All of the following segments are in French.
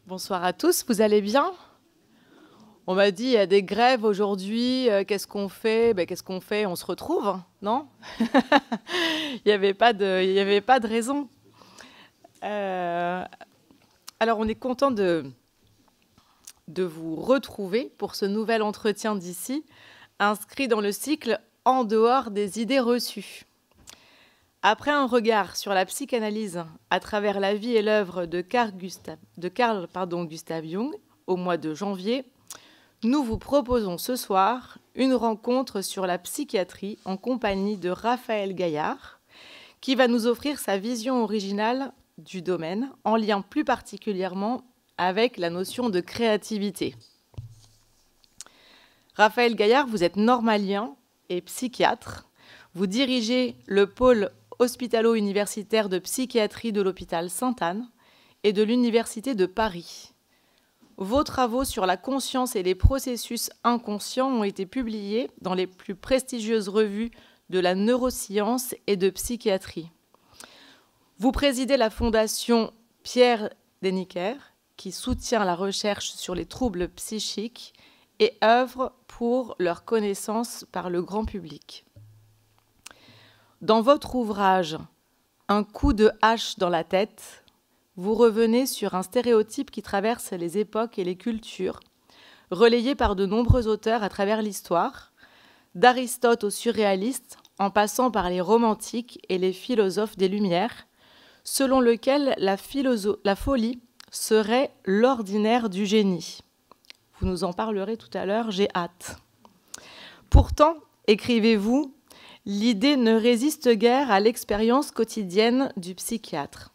Bonsoir à tous, vous allez bien? On m'a dit, il y a des grèves aujourd'hui, qu'est-ce qu'on fait? Ben, qu'est-ce qu'on fait? On se retrouve, non? Il n'y avait pas de raison. Alors, on est content de vous retrouver pour ce nouvel entretien d'ici, inscrit dans le cycle « En dehors des idées reçues ». Après un regard sur la psychanalyse à travers la vie et l'œuvre de Carl Gustav Jung au mois de janvier, nous vous proposons ce soir une rencontre sur la psychiatrie en compagnie de Raphaël Gaillard, qui va nous offrir sa vision originale du domaine, en lien plus particulièrement avec la notion de créativité. Raphaël Gaillard, vous êtes normalien et psychiatre. Vous dirigez le pôle hospitalo-universitaire de psychiatrie de l'hôpital Sainte-Anne et de l'Université de Paris. Vos travaux sur la conscience et les processus inconscients ont été publiés dans les plus prestigieuses revues de la neuroscience et de psychiatrie. Vous présidez la fondation Pierre Deniker, qui soutient la recherche sur les troubles psychiques et œuvre pour leur connaissance par le grand public. Dans votre ouvrage « Un coup de hache dans la tête », vous revenez sur un stéréotype qui traverse les époques et les cultures, relayé par de nombreux auteurs à travers l'histoire, d'Aristote aux surréalistes, en passant par les romantiques et les philosophes des Lumières, selon lequel la folie serait l'ordinaire du génie. Vous nous en parlerez tout à l'heure, j'ai hâte. Pourtant, écrivez-vous, l'idée ne résiste guère à l'expérience quotidienne du psychiatre.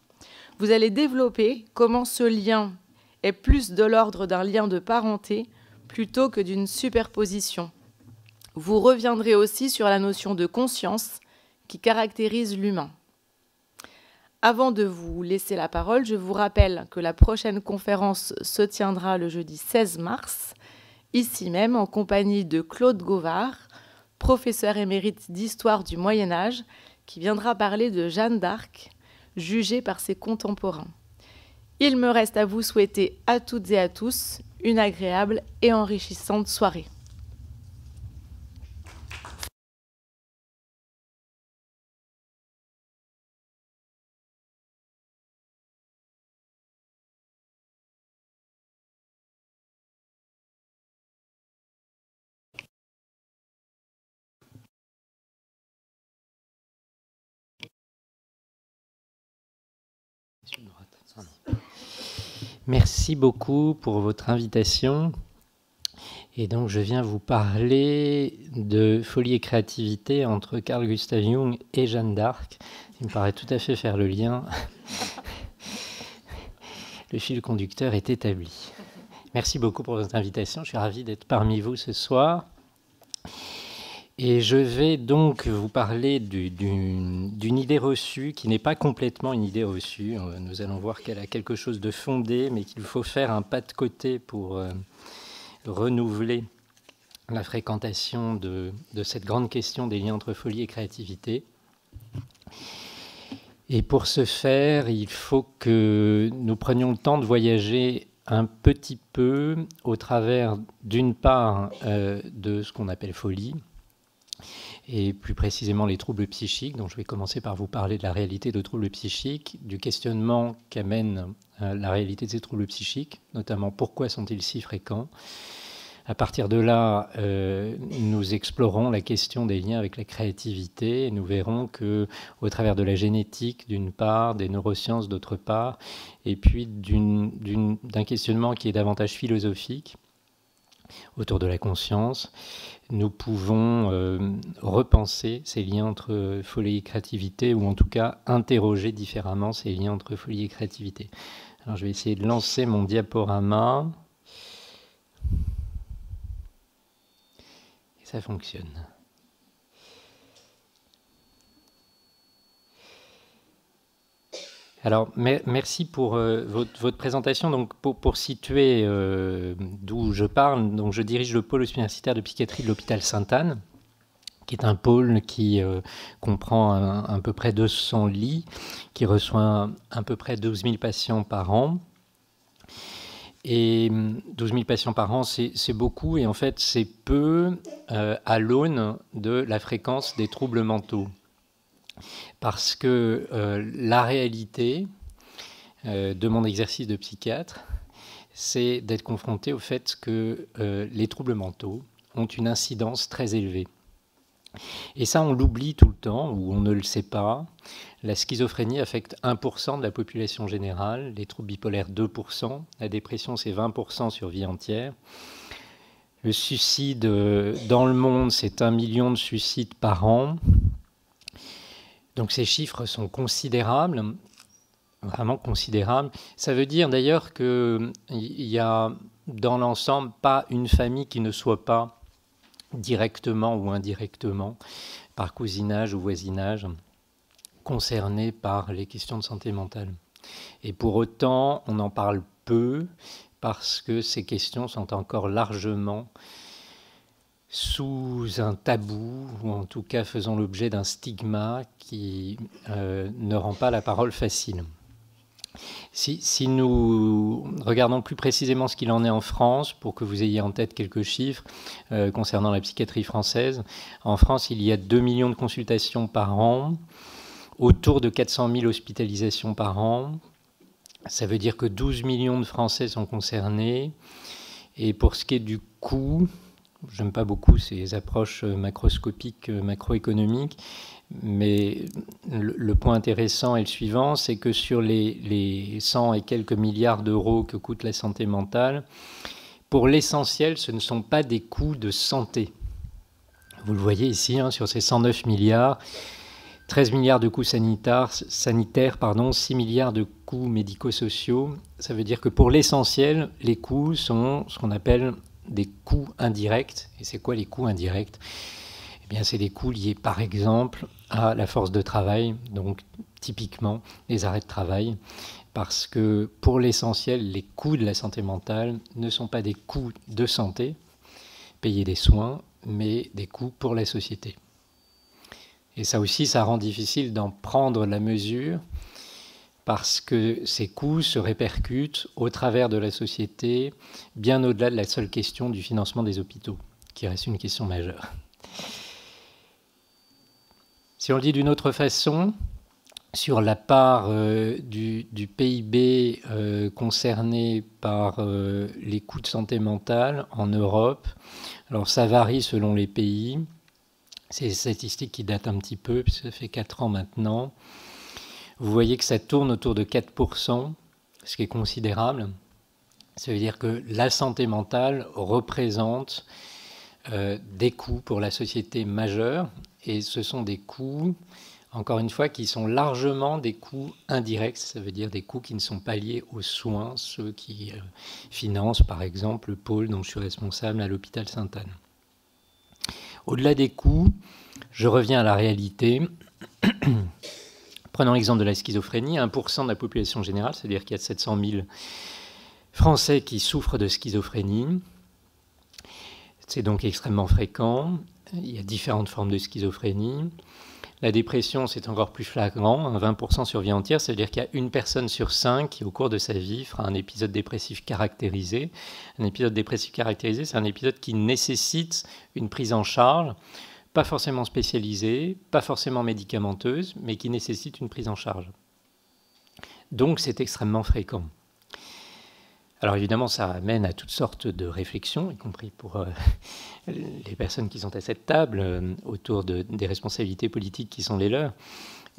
Vous allez développer comment ce lien est plus de l'ordre d'un lien de parenté plutôt que d'une superposition. Vous reviendrez aussi sur la notion de conscience qui caractérise l'humain. Avant de vous laisser la parole, je vous rappelle que la prochaine conférence se tiendra le jeudi 16 mars, ici même en compagnie de Claude Gauvard, professeur émérite d'histoire du Moyen-Âge, qui viendra parler de Jeanne d'Arc, jugée par ses contemporains. Il me reste à vous souhaiter à toutes et à tous une agréable et enrichissante soirée. Merci beaucoup pour votre invitation. Et donc, je viens vous parler de folie et créativité entre Carl Gustav Jung et Jeanne d'Arc. Il me paraît tout à fait faire le lien. Le fil conducteur est établi. Merci beaucoup pour votre invitation. Je suis ravi d'être parmi vous ce soir. Et je vais donc vous parler d'une idée reçue qui n'est pas complètement une idée reçue. Nous allons voir qu'elle a quelque chose de fondé, mais qu'il faut faire un pas de côté pour renouveler la fréquentation de cette grande question des liens entre folie et créativité. Et pour ce faire, il faut que nous prenions le temps de voyager un petit peu au travers, d'une part, de ce qu'on appelle folie, et plus précisément les troubles psychiques. Donc je vais commencer par vous parler de la réalité de troubles psychiques, du questionnement qu'amène la réalité de ces troubles psychiques, notamment pourquoi sont-ils si fréquents. À partir de là, nous explorons la question des liens avec la créativité et nous verrons qu'au travers de la génétique d'une part, des neurosciences d'autre part, et puis d'un questionnement qui est davantage philosophique autour de la conscience, nous pouvons repenser ces liens entre folie et créativité, ou en tout cas interroger différemment ces liens entre folie et créativité. Alors je vais essayer de lancer mon diaporama. Et ça fonctionne. Alors, merci pour votre présentation. Donc, pour situer d'où je parle, donc je dirige le pôle universitaire de psychiatrie de l'hôpital Sainte-Anne, qui est un pôle qui comprend à peu près 200 lits, qui reçoit à peu près 12 000 patients par an. Et 12 000 patients par an, c'est beaucoup, et en fait, c'est peu à l'aune de la fréquence des troubles mentaux. Parce que la réalité de mon exercice de psychiatre, c'est d'être confronté au fait que les troubles mentaux ont une incidence très élevée. Et ça, on l'oublie tout le temps, ou on ne le sait pas. La schizophrénie affecte 1% de la population générale, les troubles bipolaires 2%, la dépression c'est 20% sur vie entière. Le suicide dans le monde, c'est 1 million de suicides par an. Donc ces chiffres sont considérables, vraiment considérables. Ça veut dire d'ailleurs qu'il y a dans l'ensemble pas une famille qui ne soit pas directement ou indirectement, par cousinage ou voisinage, concernés par les questions de santé mentale. Et pour autant, on en parle peu parce que ces questions sont encore largement sous un tabou, ou en tout cas faisant l'objet d'un stigma qui ne rend pas la parole facile. Si nous regardons plus précisément ce qu'il en est en France, pour que vous ayez en tête quelques chiffres concernant la psychiatrie française, en France, il y a 2 millions de consultations par an, autour de 400 000 hospitalisations par an. Ça veut dire que 12 millions de Français sont concernés. Et pour ce qui est du coût, j'aime pas beaucoup ces approches macroscopiques, macroéconomiques, mais le point intéressant est le suivant, c'est que sur les 100 et quelques milliards d'euros que coûte la santé mentale, pour l'essentiel, ce ne sont pas des coûts de santé. Vous le voyez ici, sur ces 109 milliards, 13 milliards de coûts sanitaires, 6 milliards de coûts médico-sociaux. Ça veut dire que pour l'essentiel, les coûts sont ce qu'on appelle des coûts indirects. Et c'est quoi les coûts indirects ? Eh bien, c'est des coûts liés, par exemple, à la force de travail, donc typiquement les arrêts de travail, parce que pour l'essentiel, les coûts de la santé mentale ne sont pas des coûts de santé, payer des soins, mais des coûts pour la société. Et ça aussi, ça rend difficile d'en prendre la mesure, parce que ces coûts se répercutent au travers de la société, bien au-delà de la seule question du financement des hôpitaux, qui reste une question majeure. Si on le dit d'une autre façon, sur la part du PIB concerné par les coûts de santé mentale en Europe, alors ça varie selon les pays. C'est des statistiques qui datent un petit peu, puisque ça fait 4 ans maintenant. Vous voyez que ça tourne autour de 4%, ce qui est considérable. Ça veut dire que la santé mentale représente des coûts pour la société majeurs, et ce sont des coûts, encore une fois, qui sont largement des coûts indirects, ça veut dire des coûts qui ne sont pas liés aux soins, ceux qui financent par exemple le pôle dont je suis responsable à l'hôpital Sainte-Anne. Au-delà des coûts, je reviens à la réalité. Prenons l'exemple de la schizophrénie, 1% de la population générale, c'est-à-dire qu'il y a 700 000 Français qui souffrent de schizophrénie. C'est donc extrêmement fréquent. Il y a différentes formes de schizophrénie. La dépression, c'est encore plus flagrant, 20% sur vie entière, c'est-à-dire qu'il y a une personne sur 5 qui, au cours de sa vie, fera un épisode dépressif caractérisé. Un épisode dépressif caractérisé, c'est un épisode qui nécessite une prise en charge, pas forcément spécialisée, pas forcément médicamenteuse, mais qui nécessite une prise en charge. Donc, c'est extrêmement fréquent. Alors évidemment, ça amène à toutes sortes de réflexions, y compris pour les personnes qui sont à cette table, autour des responsabilités politiques qui sont les leurs.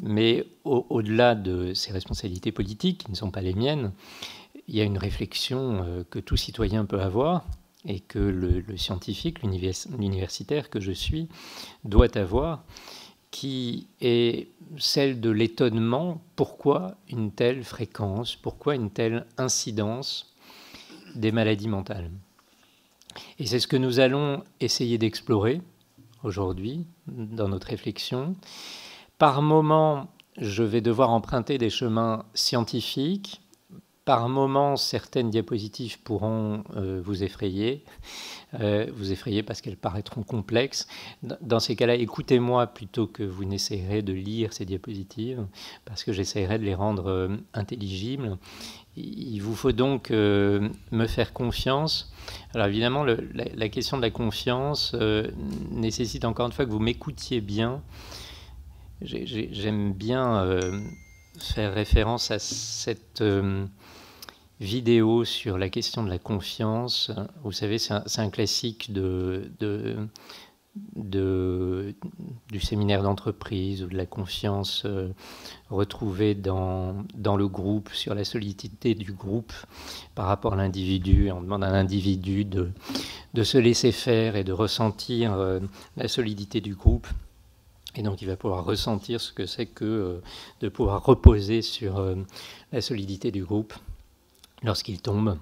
Mais au-delà de ces responsabilités politiques, qui ne sont pas les miennes, il y a une réflexion que tout citoyen peut avoir, et que le scientifique, l'universitaire que je suis, doit avoir, qui est celle de l'étonnement. Pourquoi une telle fréquence, pourquoi une telle incidence des maladies mentales? Et c'est ce que nous allons essayer d'explorer aujourd'hui dans notre réflexion. Par moments, je vais devoir emprunter des chemins scientifiques, par moments, certaines diapositives pourront vous effrayer parce qu'elles paraîtront complexes. Dans ces cas-là, écoutez-moi plutôt que vous n'essayerez de lire ces diapositives, parce que j'essaierai de les rendre intelligibles. Il vous faut donc me faire confiance. Alors évidemment, la question de la confiance nécessite encore une fois que vous m'écoutiez bien. J'aime bien faire référence à cette vidéo sur la question de la confiance. Vous savez, c'est un classique du séminaire d'entreprise ou de la confiance retrouvée dans le groupe, sur la solidité du groupe par rapport à l'individu. On demande à l'individu de se laisser faire et de ressentir la solidité du groupe. Et donc il va pouvoir ressentir ce que c'est que de pouvoir reposer sur la solidité du groupe lorsqu'il tombe.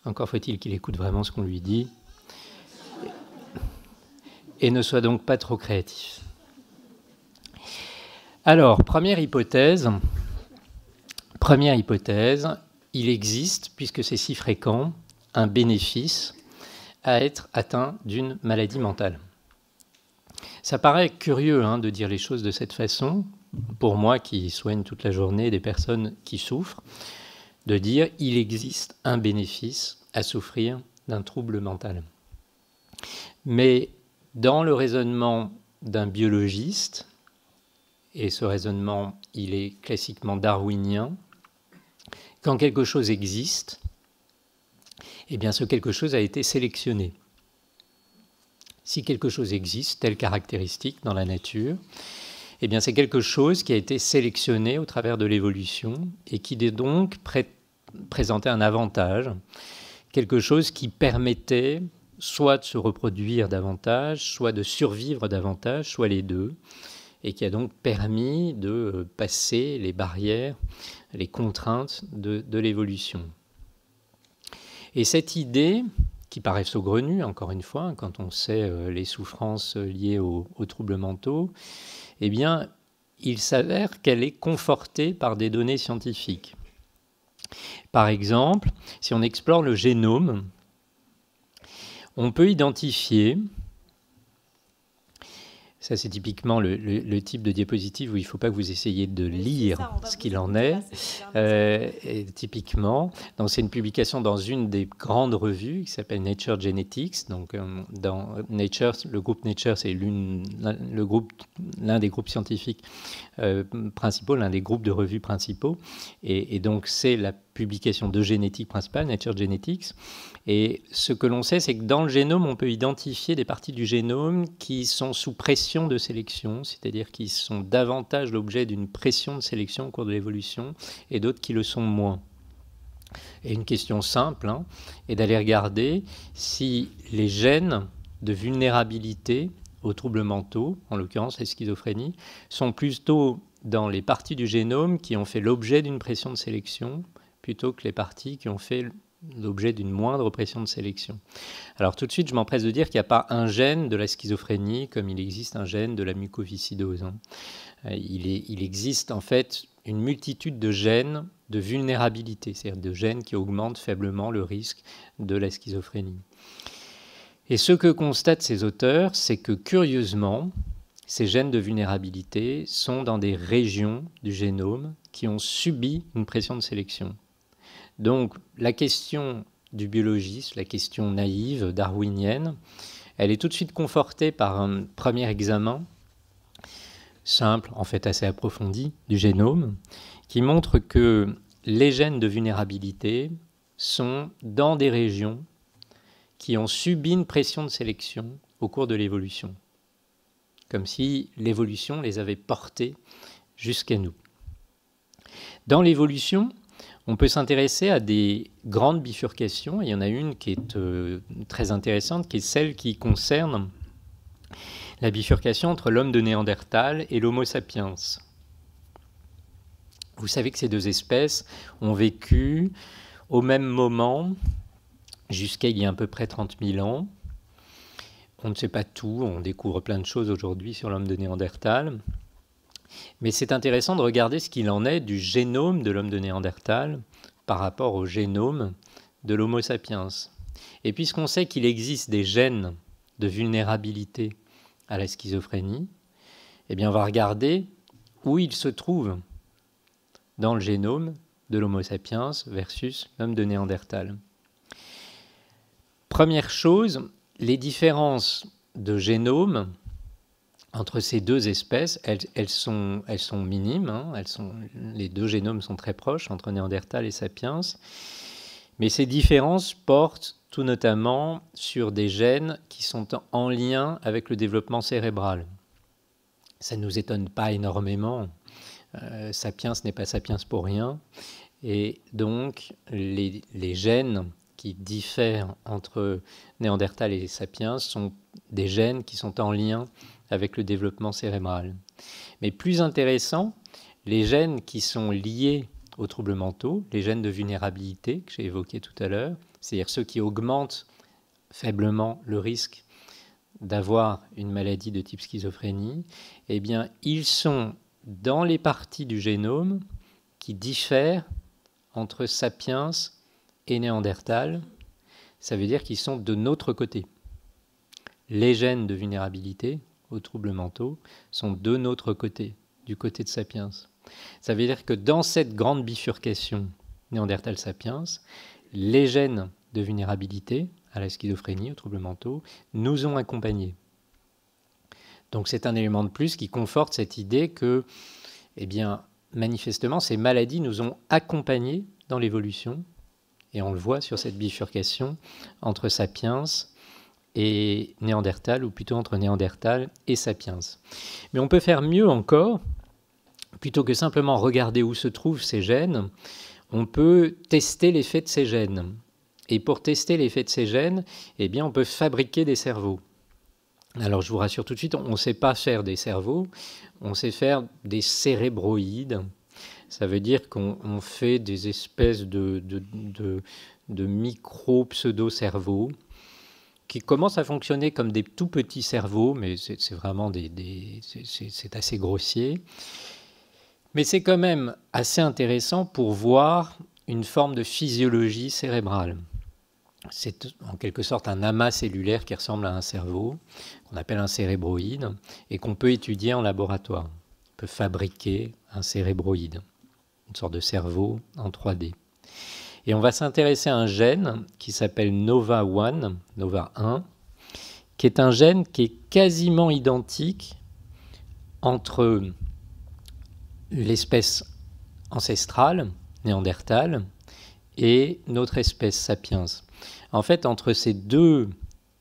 Encore faut-il qu'il écoute vraiment ce qu'on lui dit et ne soit donc pas trop créatif. Alors, première hypothèse, il existe, puisque c'est si fréquent, un bénéfice à être atteint d'une maladie mentale. Ça paraît curieux de dire les choses de cette façon, pour moi qui soigne toute la journée des personnes qui souffrent, de dire il existe un bénéfice à souffrir d'un trouble mental. Mais dans le raisonnement d'un biologiste, et ce raisonnement il est classiquement darwinien, quand quelque chose existe, eh bien ce quelque chose a été sélectionné. Si quelque chose existe, telle caractéristique dans la nature, eh bien c'est quelque chose qui a été sélectionné au travers de l'évolution et qui est donc présentait un avantage, quelque chose qui permettait soit de se reproduire davantage, soit de survivre davantage, soit les deux, et qui a donc permis de passer les barrières, les contraintes de l'évolution. Et cette idée, qui paraît saugrenue, encore une fois, quand on sait les souffrances liées aux troubles mentaux, eh bien, il s'avère qu'elle est confortée par des données scientifiques. Par exemple, si on explore le génome, on peut identifier, ça c'est typiquement le type de diapositive où il ne faut pas que vous essayiez de lire ce qu'il en est, typiquement. Donc c'est une publication dans une des grandes revues qui s'appelle Nature Genetics. Donc dans Nature, le groupe Nature c'est l'un des groupes scientifiques principaux, l'un des groupes de revues principaux. Et donc c'est la publication de génétique principale, Nature Genetics. Et ce que l'on sait, c'est que dans le génome, on peut identifier des parties du génome qui sont sous pression de sélection, c'est-à-dire qui sont davantage l'objet d'une pression de sélection au cours de l'évolution, et d'autres qui le sont moins. Et une question simple est d'aller regarder si les gènes de vulnérabilité aux troubles mentaux, en l'occurrence la schizophrénie, sont plutôt dans les parties du génome qui ont fait l'objet d'une pression de sélection, plutôt que les parties qui ont fait l'objet d'une moindre pression de sélection. Alors tout de suite, je m'empresse de dire qu'il n'y a pas un gène de la schizophrénie comme il existe un gène de la mucoviscidose. Il existe en fait une multitude de gènes de vulnérabilité, c'est-à-dire de gènes qui augmentent faiblement le risque de la schizophrénie. Et ce que constatent ces auteurs, c'est que curieusement, ces gènes de vulnérabilité sont dans des régions du génome qui ont subi une pression de sélection. Donc la question du biologiste, la question naïve, darwinienne, elle est tout de suite confortée par un premier examen, simple, en fait assez approfondi, du génome, qui montre que les gènes de vulnérabilité sont dans des régions qui ont subi une pression de sélection au cours de l'évolution, comme si l'évolution les avait portés jusqu'à nous. Dans l'évolution, on peut s'intéresser à des grandes bifurcations. Il y en a une qui est très intéressante, qui est celle qui concerne la bifurcation entre l'homme de Néandertal et l'Homo sapiens. Vous savez que ces deux espèces ont vécu au même moment, jusqu'à il y a à peu près 30 000 ans. On ne sait pas tout, on découvre plein de choses aujourd'hui sur l'homme de Néandertal. Mais c'est intéressant de regarder ce qu'il en est du génome de l'homme de Néandertal par rapport au génome de l'Homo sapiens. Et puisqu'on sait qu'il existe des gènes de vulnérabilité à la schizophrénie, eh bien on va regarder où ils se trouvent dans le génome de l'Homo sapiens versus l'homme de Néandertal. Première chose, les différences de génome entre ces deux espèces, elles sont minimes, hein, les deux génomes sont très proches entre Néandertal et Sapiens, mais ces différences portent tout notamment sur des gènes qui sont en lien avec le développement cérébral. Ça ne nous étonne pas énormément, Sapiens n'est pas Sapiens pour rien, et donc les gènes qui diffèrent entre Néandertal et Sapiens sont des gènes qui sont en lien avec le développement cérébral. Mais plus intéressant, les gènes qui sont liés aux troubles mentaux, les gènes de vulnérabilité que j'ai évoqués tout à l'heure, c'est-à-dire ceux qui augmentent faiblement le risque d'avoir une maladie de type schizophrénie, eh bien, ils sont dans les parties du génome qui diffèrent entre Sapiens et Néandertal. Ça veut dire qu'ils sont de notre côté. Les gènes de vulnérabilité aux troubles mentaux sont de notre côté, du côté de Sapiens. Ça veut dire que dans cette grande bifurcation Néandertal-Sapiens, les gènes de vulnérabilité à la schizophrénie, aux troubles mentaux, nous ont accompagnés. Donc c'est un élément de plus qui conforte cette idée que, eh bien, manifestement, ces maladies nous ont accompagnés dans l'évolution, et on le voit sur cette bifurcation entre Sapiens et Néandertal, ou plutôt entre Néandertal et Sapiens. Mais on peut faire mieux encore, plutôt que simplement regarder où se trouvent ces gènes, on peut tester l'effet de ces gènes. Et pour tester l'effet de ces gènes, eh bien, on peut fabriquer des cerveaux. Alors je vous rassure tout de suite, on ne sait pas faire des cerveaux, on sait faire des cérébroïdes. Ça veut dire qu'on fait des espèces de micro-pseudo-cerveaux qui commencent à fonctionner comme des tout petits cerveaux, mais c'est vraiment c'est assez grossier. Mais c'est quand même assez intéressant pour voir une forme de physiologie cérébrale. C'est en quelque sorte un amas cellulaire qui ressemble à un cerveau, qu'on appelle un cérébroïde, et qu'on peut étudier en laboratoire. On peut fabriquer un cérébroïde, une sorte de cerveau en 3D. Et on va s'intéresser à un gène qui s'appelle NOVA1, NOVA1, qui est un gène qui est quasiment identique entre l'espèce ancestrale, Néandertal, et notre espèce Sapiens. En fait, entre ces deux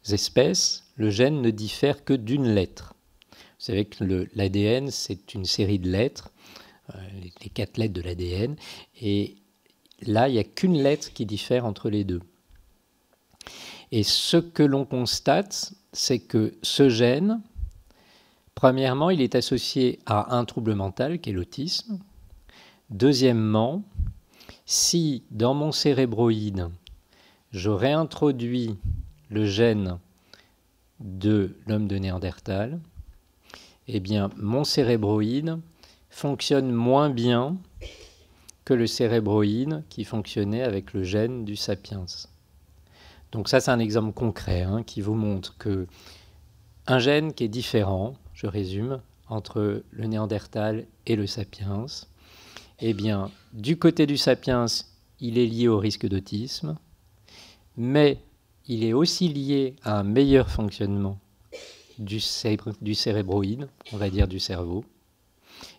espèces, le gène ne diffère que d'une lettre. Vous savez que l'ADN, c'est une série de lettres, les 4 lettres de l'ADN, et là, il n'y a qu'une lettre qui diffère entre les deux. Et ce que l'on constate, c'est que ce gène, premièrement, il est associé à un trouble mental qui est l'autisme. Deuxièmement, si dans mon cérébroïde, je réintroduis le gène de l'homme de Néandertal, eh bien, mon cérébroïde fonctionne moins bien que le cérébroïde qui fonctionnait avec le gène du Sapiens. Donc ça, c'est un exemple concret qui vous montre qu'un gène qui est différent, je résume, entre le Néandertal et le Sapiens, eh bien, du côté du Sapiens, il est lié au risque d'autisme, mais il est aussi lié à un meilleur fonctionnement du cérébroïde, on va dire du cerveau.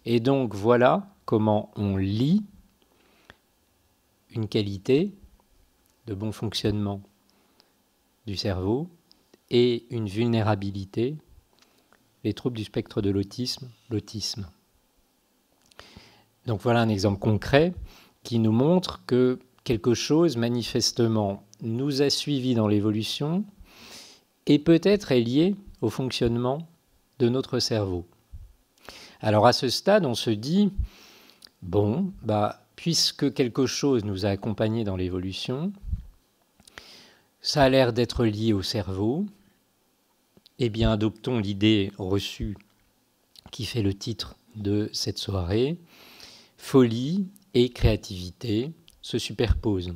Et donc voilà comment on lie une qualité de bon fonctionnement du cerveau et une vulnérabilité, les troubles du spectre de l'autisme, l'autisme. Donc voilà un exemple concret qui nous montre que quelque chose manifestement nous a suivis dans l'évolution et peut-être est lié au fonctionnement de notre cerveau. Alors à ce stade, on se dit, bon, puisque quelque chose nous a accompagnés dans l'évolution, ça a l'air d'être lié au cerveau, eh bien adoptons l'idée reçue qui fait le titre de cette soirée, folie et créativité se superposent.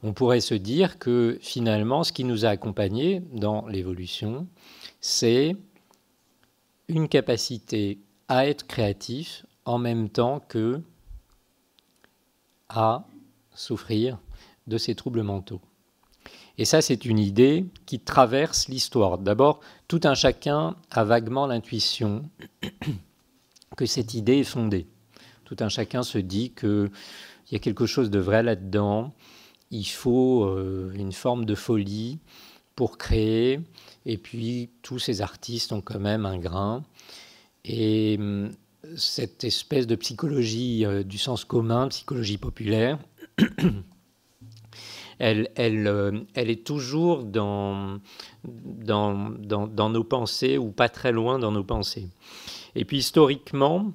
On pourrait se dire que finalement, ce qui nous a accompagnés dans l'évolution, c'est une capacité à être créatif en même temps que à souffrir de ces troubles mentaux. Et ça, c'est une idée qui traverse l'histoire. D'abord, tout un chacun a vaguement l'intuition que cette idée est fondée. Tout un chacun se dit qu'il y a quelque chose de vrai là-dedans, il faut une forme de folie pour créer, et puis tous ces artistes ont quand même un grain. Et cette espèce de psychologie du sens commun, psychologie populaire, elle est toujours dans nos pensées, ou pas très loin dans nos pensées. Et puis historiquement,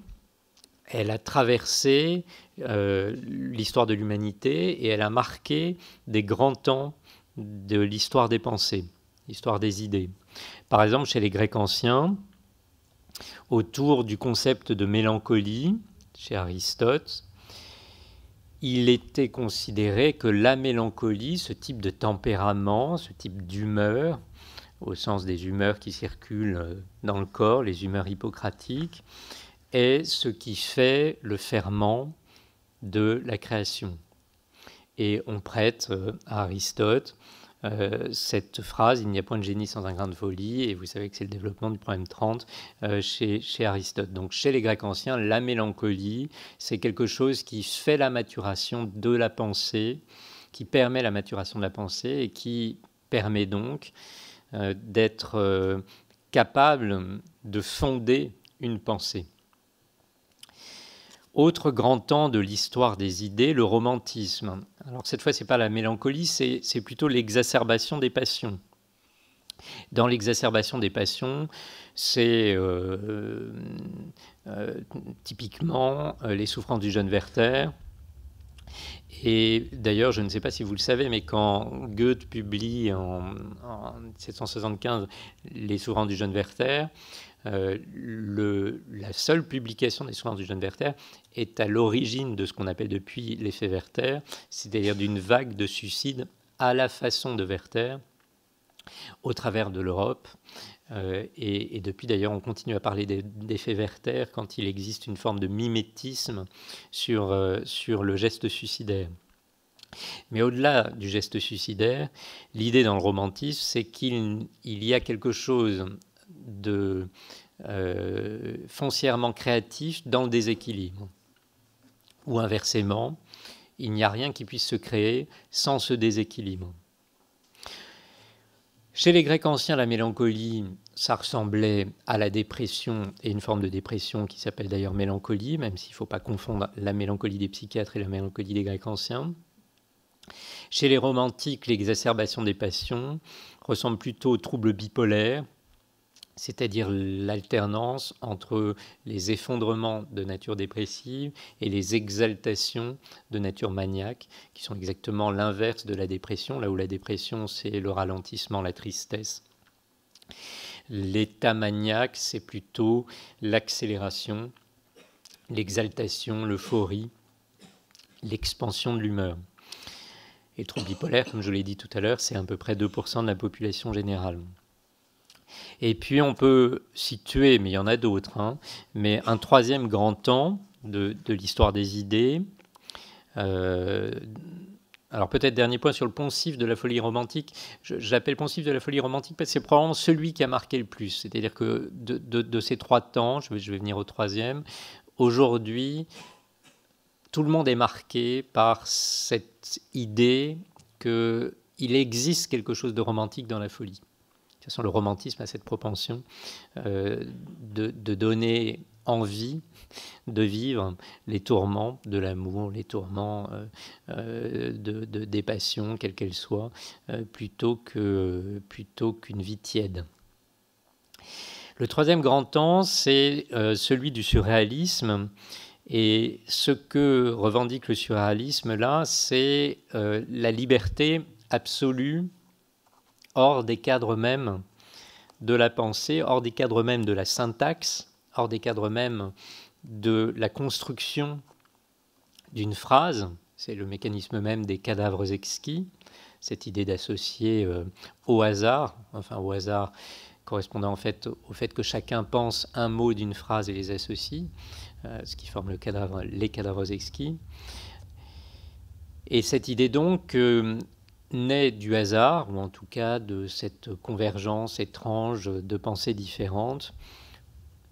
elle a traversé l'histoire de l'humanité et elle a marqué des grands temps de l'histoire des pensées, l'histoire des idées. Par exemple, chez les Grecs anciens, autour du concept de mélancolie, chez Aristote, il était considéré que la mélancolie, ce type de tempérament, ce type d'humeur, au sens des humeurs qui circulent dans le corps, les humeurs hippocratiques, est ce qui fait le ferment de la création. Et on prête à Aristote cette phrase « Il n'y a point de génie sans un grain de folie », et vous savez que c'est le développement du problème 30 chez Aristote. Donc chez les Grecs anciens, la mélancolie, c'est quelque chose qui fait la maturation de la pensée, qui permet la maturation de la pensée et qui permet donc d'être capable de fonder une pensée. Autre grand temps de l'histoire des idées, le romantisme. Alors cette fois, ce n'est pas la mélancolie, c'est plutôt l'exacerbation des passions. Dans l'exacerbation des passions, c'est typiquement les souffrances du jeune Werther. Et d'ailleurs, je ne sais pas si vous le savez, mais quand Goethe publie en 1775 les souffrances du jeune Werther, la seule publication des souffrances du jeune Werther est à l'origine de ce qu'on appelle depuis l'effet Werther, c'est-à-dire d'une vague de suicides à la façon de Werther au travers de l'Europe. Et depuis, d'ailleurs, on continue à parler d'effet Werther quand il existe une forme de mimétisme sur le geste suicidaire. Mais au-delà du geste suicidaire, l'idée dans le romantisme, c'est qu'il y a quelque chose de foncièrement créatif dans le déséquilibre. Ou inversement, il n'y a rien qui puisse se créer sans ce déséquilibre. Chez les Grecs anciens, la mélancolie, ça ressemblait à la dépression, et une forme de dépression qui s'appelle d'ailleurs mélancolie, même s'il ne faut pas confondre la mélancolie des psychiatres et la mélancolie des Grecs anciens. Chez les romantiques, l'exacerbation des passions ressemble plutôt au trouble bipolaire, c'est-à-dire l'alternance entre les effondrements de nature dépressive et les exaltations de nature maniaque, qui sont exactement l'inverse de la dépression, là où la dépression, c'est le ralentissement, la tristesse. L'état maniaque, c'est plutôt l'accélération, l'exaltation, l'euphorie, l'expansion de l'humeur. Et le trouble bipolaire, comme je l'ai dit tout à l'heure, c'est à peu près 2% de la population générale. Et puis on peut situer, mais il y en a d'autres, mais un troisième grand temps de l'histoire des idées. Alors peut-être dernier point sur le poncif de la folie romantique. J'appelle poncif de la folie romantique parce que c'est probablement celui qui a marqué le plus. C'est-à-dire que de ces trois temps, je vais venir au troisième, aujourd'hui, tout le monde est marqué par cette idée qu'il existe quelque chose de romantique dans la folie. De toute façon, le romantisme a cette propension de donner envie de vivre les tourments de l'amour, les tourments des passions, quelles qu'elles soient, plutôt qu'une vie tiède. Le troisième grand temps, c'est celui du surréalisme. Et ce que revendique le surréalisme, là, c'est la liberté absolue hors des cadres mêmes de la pensée, hors des cadres mêmes de la syntaxe, hors des cadres même de la construction d'une phrase. C'est le mécanisme même des cadavres exquis, cette idée d'associer au hasard, enfin au hasard correspondant en fait au fait que chacun pense un mot d'une phrase et les associe, ce qui forme les cadavres exquis. Et cette idée donc naît du hasard, ou en tout cas de cette convergence étrange de pensées différentes,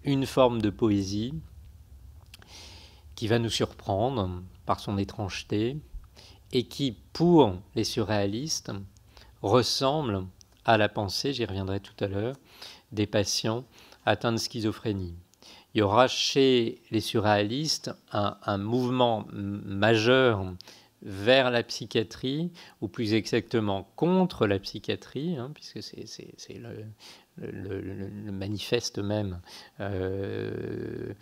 une forme de poésie qui va nous surprendre par son étrangeté et qui, pour les surréalistes, ressemble à la pensée, j'y reviendrai tout à l'heure, des patients atteints de schizophrénie. Il y aura chez les surréalistes un mouvement majeur vers la psychiatrie, ou plus exactement contre la psychiatrie, puisque c'est le manifeste même de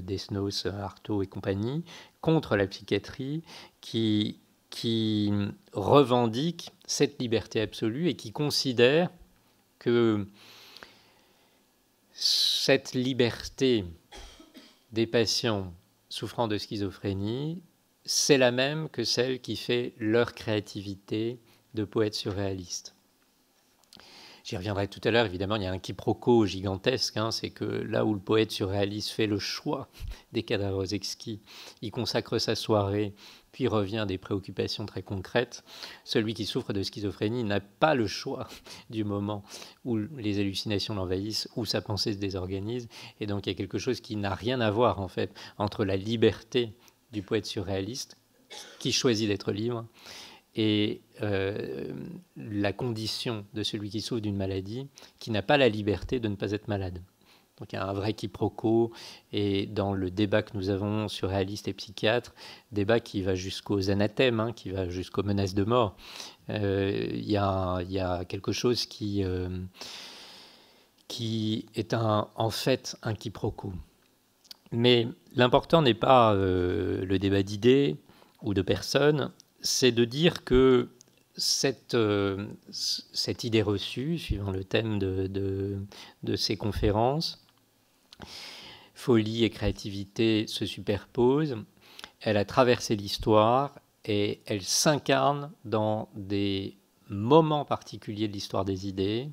Desnos, Artaud et compagnie, contre la psychiatrie, qui revendique cette liberté absolue et qui considère que cette liberté des patients souffrant de schizophrénie, c'est la même que celle qui fait leur créativité de poètes surréalistes. J'y reviendrai tout à l'heure, évidemment, il y a un quiproquo gigantesque, c'est que là où le poète surréaliste fait le choix des cadavres exquis, il consacre sa soirée, puis revient à des préoccupations très concrètes. Celui qui souffre de schizophrénie n'a pas le choix du moment où les hallucinations l'envahissent, où sa pensée se désorganise, et donc il y a quelque chose qui n'a rien à voir, en fait, entre la liberté du poète surréaliste, qui choisit d'être libre, et la condition de celui qui souffre d'une maladie, qui n'a pas la liberté de ne pas être malade. Donc il y a un vrai quiproquo, et dans le débat que nous avons surréalistes et psychiatres, débat qui va jusqu'aux anathèmes, qui va jusqu'aux menaces de mort, il y a quelque chose qui est en fait un quiproquo. Mais l'important n'est pas le débat d'idées ou de personnes, c'est de dire que cette idée reçue, suivant le thème de ces conférences, folie et créativité se superposent, elle a traversé l'histoire et elle s'incarne dans des moments particuliers de l'histoire des idées.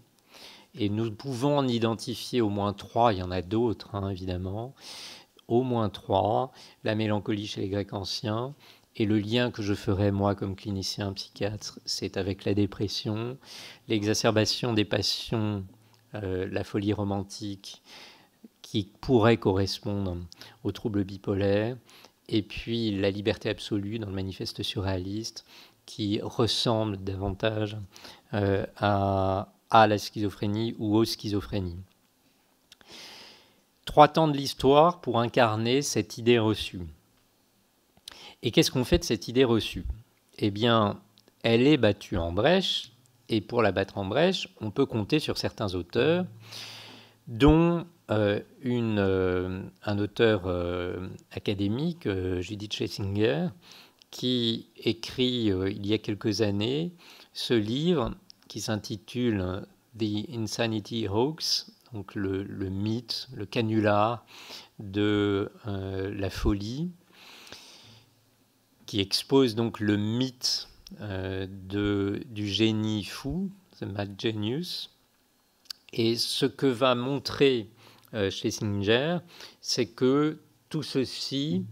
Et nous pouvons en identifier au moins 3, il y en a d'autres évidemment, au moins 3, la mélancolie chez les Grecs anciens, et le lien que je ferai, moi, comme clinicien psychiatre, c'est avec la dépression, l'exacerbation des passions, la folie romantique, qui pourrait correspondre aux troubles bipolaires, et puis la liberté absolue dans le manifeste surréaliste, qui ressemble davantage à la schizophrénie ou aux schizophrénies. 3 temps de l'histoire pour incarner cette idée reçue. Et qu'est-ce qu'on fait de cette idée reçue ? Eh bien, elle est battue en brèche, et pour la battre en brèche, on peut compter sur certains auteurs, dont un auteur académique, Judith Schlesinger, qui écrit il y a quelques années ce livre qui s'intitule « The Insanity Hoax », donc le mythe, le canular de la folie, qui expose donc le mythe du génie fou, the mad genius. Et ce que va montrer Schlesinger, c'est que tout ceci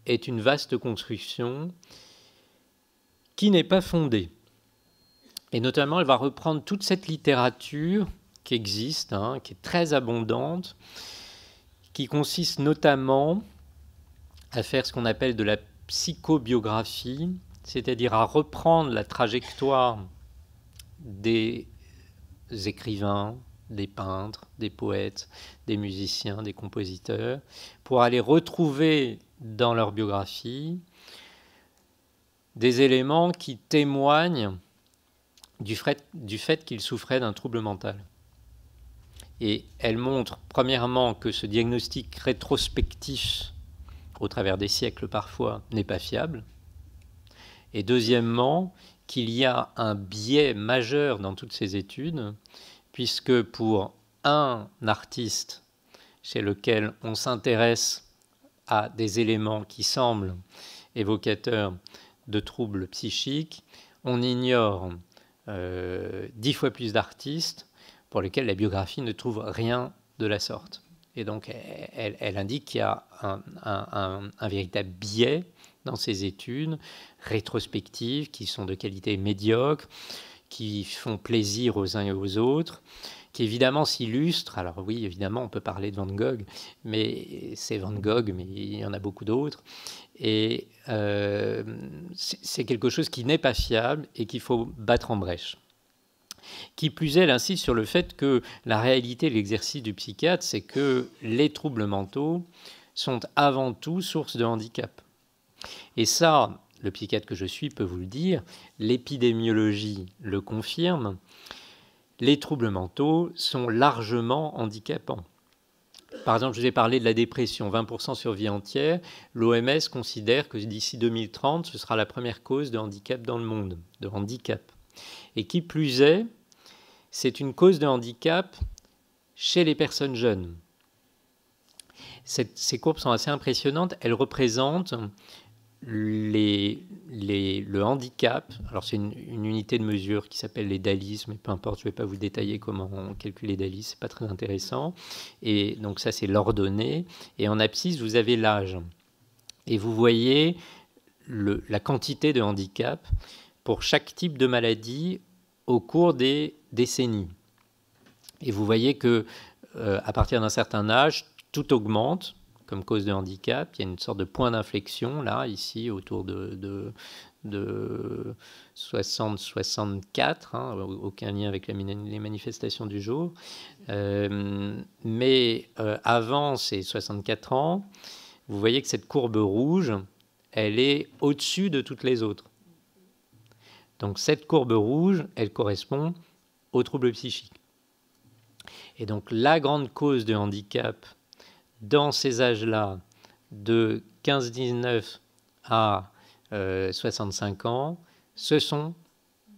est une vaste construction qui n'est pas fondée. Et notamment, elle va reprendre toute cette littérature qui existe, qui est très abondante, qui consiste notamment à faire ce qu'on appelle de la psychobiographie, c'est-à-dire à reprendre la trajectoire des écrivains, des peintres, des poètes, des musiciens, des compositeurs, pour aller retrouver dans leur biographie des éléments qui témoignent du fait qu'ils souffraient d'un trouble mental. Et elle montre, premièrement, que ce diagnostic rétrospectif, au travers des siècles parfois, n'est pas fiable. Et deuxièmement, qu'il y a un biais majeur dans toutes ces études, puisque pour un artiste, chez lequel on s'intéresse à des éléments qui semblent évocateurs de troubles psychiques, on ignore 10 fois plus d'artistes pour lesquels la biographie ne trouve rien de la sorte. Et donc, elle indique qu'il y a un véritable biais dans ces études rétrospectives qui sont de qualité médiocre, qui font plaisir aux uns et aux autres, qui évidemment s'illustrent. Alors oui, évidemment, on peut parler de Van Gogh, mais c'est Van Gogh, mais il y en a beaucoup d'autres. Et c'est quelque chose qui n'est pas fiable et qu'il faut battre en brèche. Qui plus est, elle insiste sur le fait que la réalité de l'exercice du psychiatre, c'est que les troubles mentaux sont avant tout source de handicap. Et ça, le psychiatre que je suis peut vous le dire, l'épidémiologie le confirme, les troubles mentaux sont largement handicapants. Par exemple, je vous ai parlé de la dépression, 20% sur vie entière. L'OMS considère que d'ici 2030, ce sera la première cause de handicap dans le monde, de handicap. Et qui plus est, c'est une cause de handicap chez les personnes jeunes. Ces courbes sont assez impressionnantes. Elles représentent le handicap. Alors c'est une unité de mesure qui s'appelle les DALYs, mais peu importe, je ne vais pas vous détailler comment on calcule les DALYs, ce n'est pas très intéressant. Et donc ça, c'est l'ordonnée. Et en abscisse, vous avez l'âge. Et vous voyez la quantité de handicap pour chaque type de maladie au cours des décennies. Et vous voyez que à partir d'un certain âge, tout augmente comme cause de handicap. Il y a une sorte de point d'inflexion, là, ici, autour de 60-64, hein, aucun lien avec les manifestations du jour. Mais avant ces 64 ans, vous voyez que cette courbe rouge, elle est au-dessus de toutes les autres. Donc cette courbe rouge, elle correspond aux troubles psychiques. Et donc la grande cause de handicap dans ces âges-là, de 15-19 à 65 ans, ce sont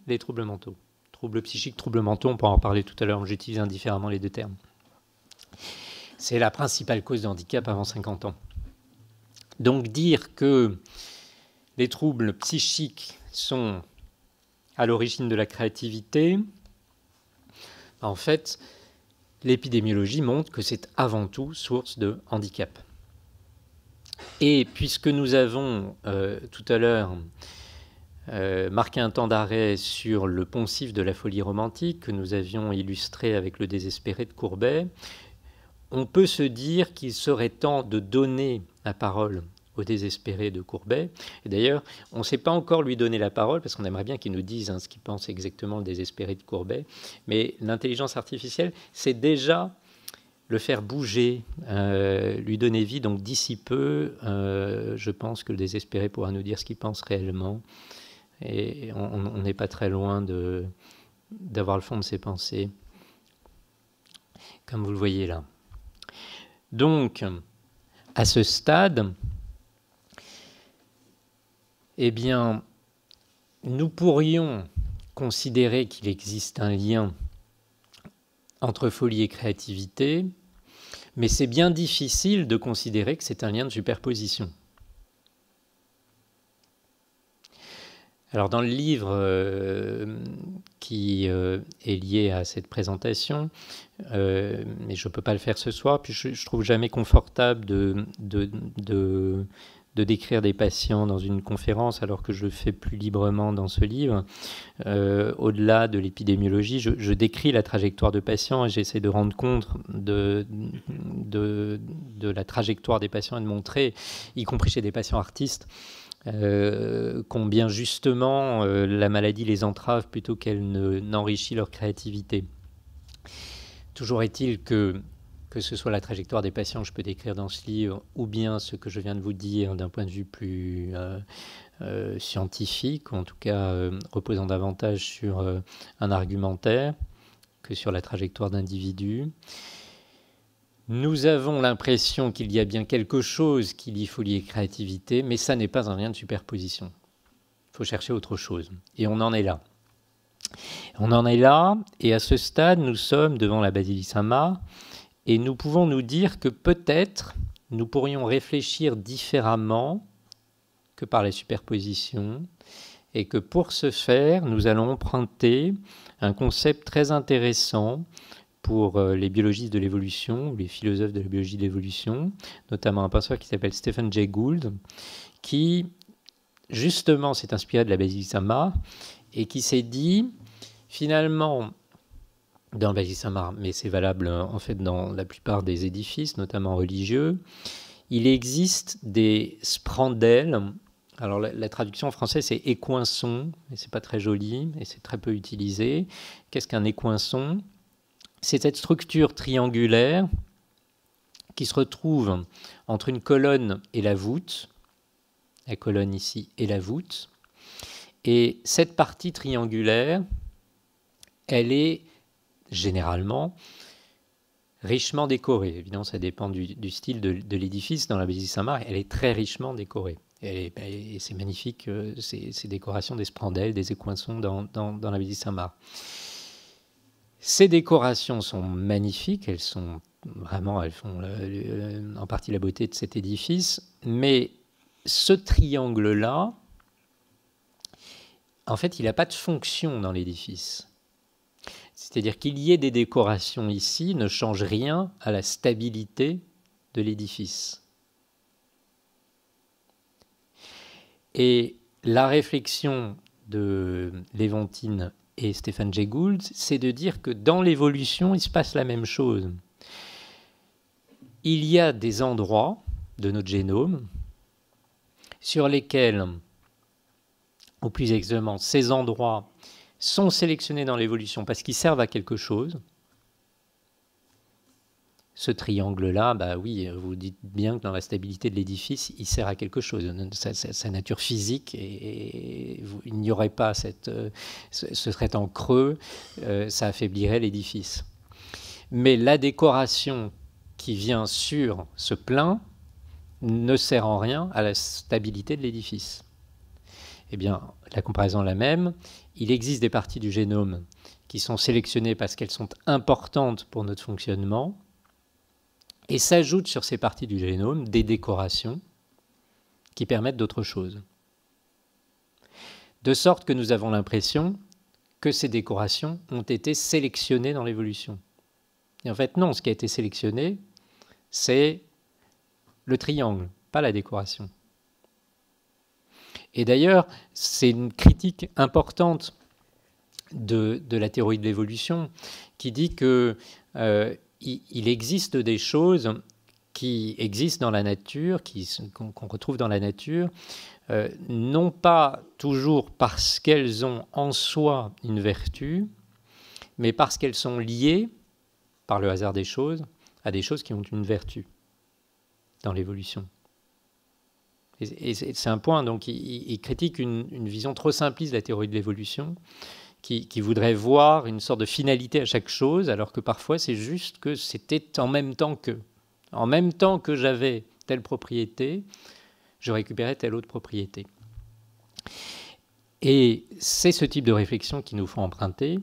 les troubles mentaux. Troubles psychiques, troubles mentaux, on pourra en parler tout à l'heure, j'utilise indifféremment les deux termes. C'est la principale cause de handicap avant 50 ans. Donc dire que les troubles psychiques sont à l'origine de la créativité, en fait, l'épidémiologie montre que c'est avant tout source de handicap. Et puisque nous avons tout à l'heure marqué un temps d'arrêt sur le poncif de la folie romantique que nous avions illustré avec le désespéré de Courbet, on peut se dire qu'il serait temps de donner la parole au désespéré de Courbet. Et d'ailleurs, on ne sait pas encore lui donner la parole, parce qu'on aimerait bien qu'il nous dise ce qu'il pense exactement le désespéré de Courbet. Mais l'intelligence artificielle, c'est déjà le faire bouger, lui donner vie. Donc d'ici peu, je pense que le désespéré pourra nous dire ce qu'il pense réellement. Et on n'est pas très loin d'avoir le fond de ses pensées, comme vous le voyez là. Donc, à ce stade, eh bien, nous pourrions considérer qu'il existe un lien entre folie et créativité, mais c'est bien difficile de considérer que c'est un lien de superposition. Alors, dans le livre qui est lié à cette présentation, mais je ne peux pas le faire ce soir, puis je trouve jamais confortable de décrire des patients dans une conférence alors que je le fais plus librement dans ce livre. Au-delà de l'épidémiologie, je décris la trajectoire de patients et j'essaie de rendre compte de la trajectoire des patients et de montrer, y compris chez des patients artistes, combien justement la maladie les entrave plutôt qu'elle n'enrichit leur créativité. Toujours est-il que ce soit la trajectoire des patients que je peux décrire dans ce livre, ou bien ce que je viens de vous dire d'un point de vue plus scientifique, ou en tout cas reposant davantage sur un argumentaire que sur la trajectoire d'individus. Nous avons l'impression qu'il y a bien quelque chose qui lie folie et créativité, mais ça n'est pas un lien de superposition. Il faut chercher autre chose. Et on en est là. On en est là, et à ce stade, nous sommes devant la basilisama, Et nous pouvons nous dire que peut-être nous pourrions réfléchir différemment que par la superposition, et que pour ce faire, nous allons emprunter un concept très intéressant pour les biologistes de l'évolution, ou les philosophes de la biologie de l'évolution, notamment un penseur qui s'appelle Stephen Jay Gould, qui justement s'est inspiré de la Basic-Samar et qui s'est dit, finalement, dans la Basic-Samar, mais c'est valable en fait dans la plupart des édifices, notamment religieux, il existe des sprandelles. Alors la traduction en français c'est écoinçon, mais c'est pas très joli et c'est très peu utilisé. Qu'est-ce qu'un écoinçon ? C'est cette structure triangulaire qui se retrouve entre une colonne et la voûte, la colonne ici et la voûte, et cette partie triangulaire, elle est généralement richement décorée. Évidemment, ça dépend du style de l'édifice. Dans la Basic-Samar, elle est très richement décorée. Et c'est magnifique, ces décorations des sprandelles, des écoinçons dans la Basic-Samar. Ces décorations sont magnifiques, elles font en partie la beauté de cet édifice, mais ce triangle-là, en fait, il n'a pas de fonction dans l'édifice. C'est-à-dire qu'il y ait des décorations ici ne change rien à la stabilité de l'édifice. Et la réflexion de Levantine et Stephen Jay Gould, c'est de dire que dans l'évolution, il se passe la même chose. Il y a des endroits de notre génome sur lesquels, ou plus exactement, ces endroits sont sélectionnés dans l'évolution parce qu'ils servent à quelque chose. Ce triangle-là, bah oui, vous dites bien que dans la stabilité de l'édifice, il sert à quelque chose. Sa nature physique, et il n'y aurait pas ce serait en creux, ça affaiblirait l'édifice. Mais la décoration qui vient sur ce plein ne sert en rien à la stabilité de l'édifice. Eh bien, la comparaison est la même. Il existe des parties du génome qui sont sélectionnées parce qu'elles sont importantes pour notre fonctionnement, et s'ajoutent sur ces parties du génome des décorations qui permettent d'autre chose. De sorte que nous avons l'impression que ces décorations ont été sélectionnées dans l'évolution. Et en fait, non, ce qui a été sélectionné, c'est le triangle, pas la décoration. Et d'ailleurs, c'est une critique importante de la théorie de l'évolution qui dit que il existe des choses qui existent dans la nature, qu'on retrouve dans la nature, non pas toujours parce qu'elles ont en soi une vertu, mais parce qu'elles sont liées, par le hasard des choses, à des choses qui ont une vertu dans l'évolution. Et c'est un point, donc, il critique une vision trop simpliste de la théorie de l'évolution, qui voudrait voir une sorte de finalité à chaque chose, alors que parfois c'est juste que c'était en même temps que. En même temps que j'avais telle propriété, je récupérais telle autre propriété. Et c'est ce type de réflexion qu'il nous faut emprunter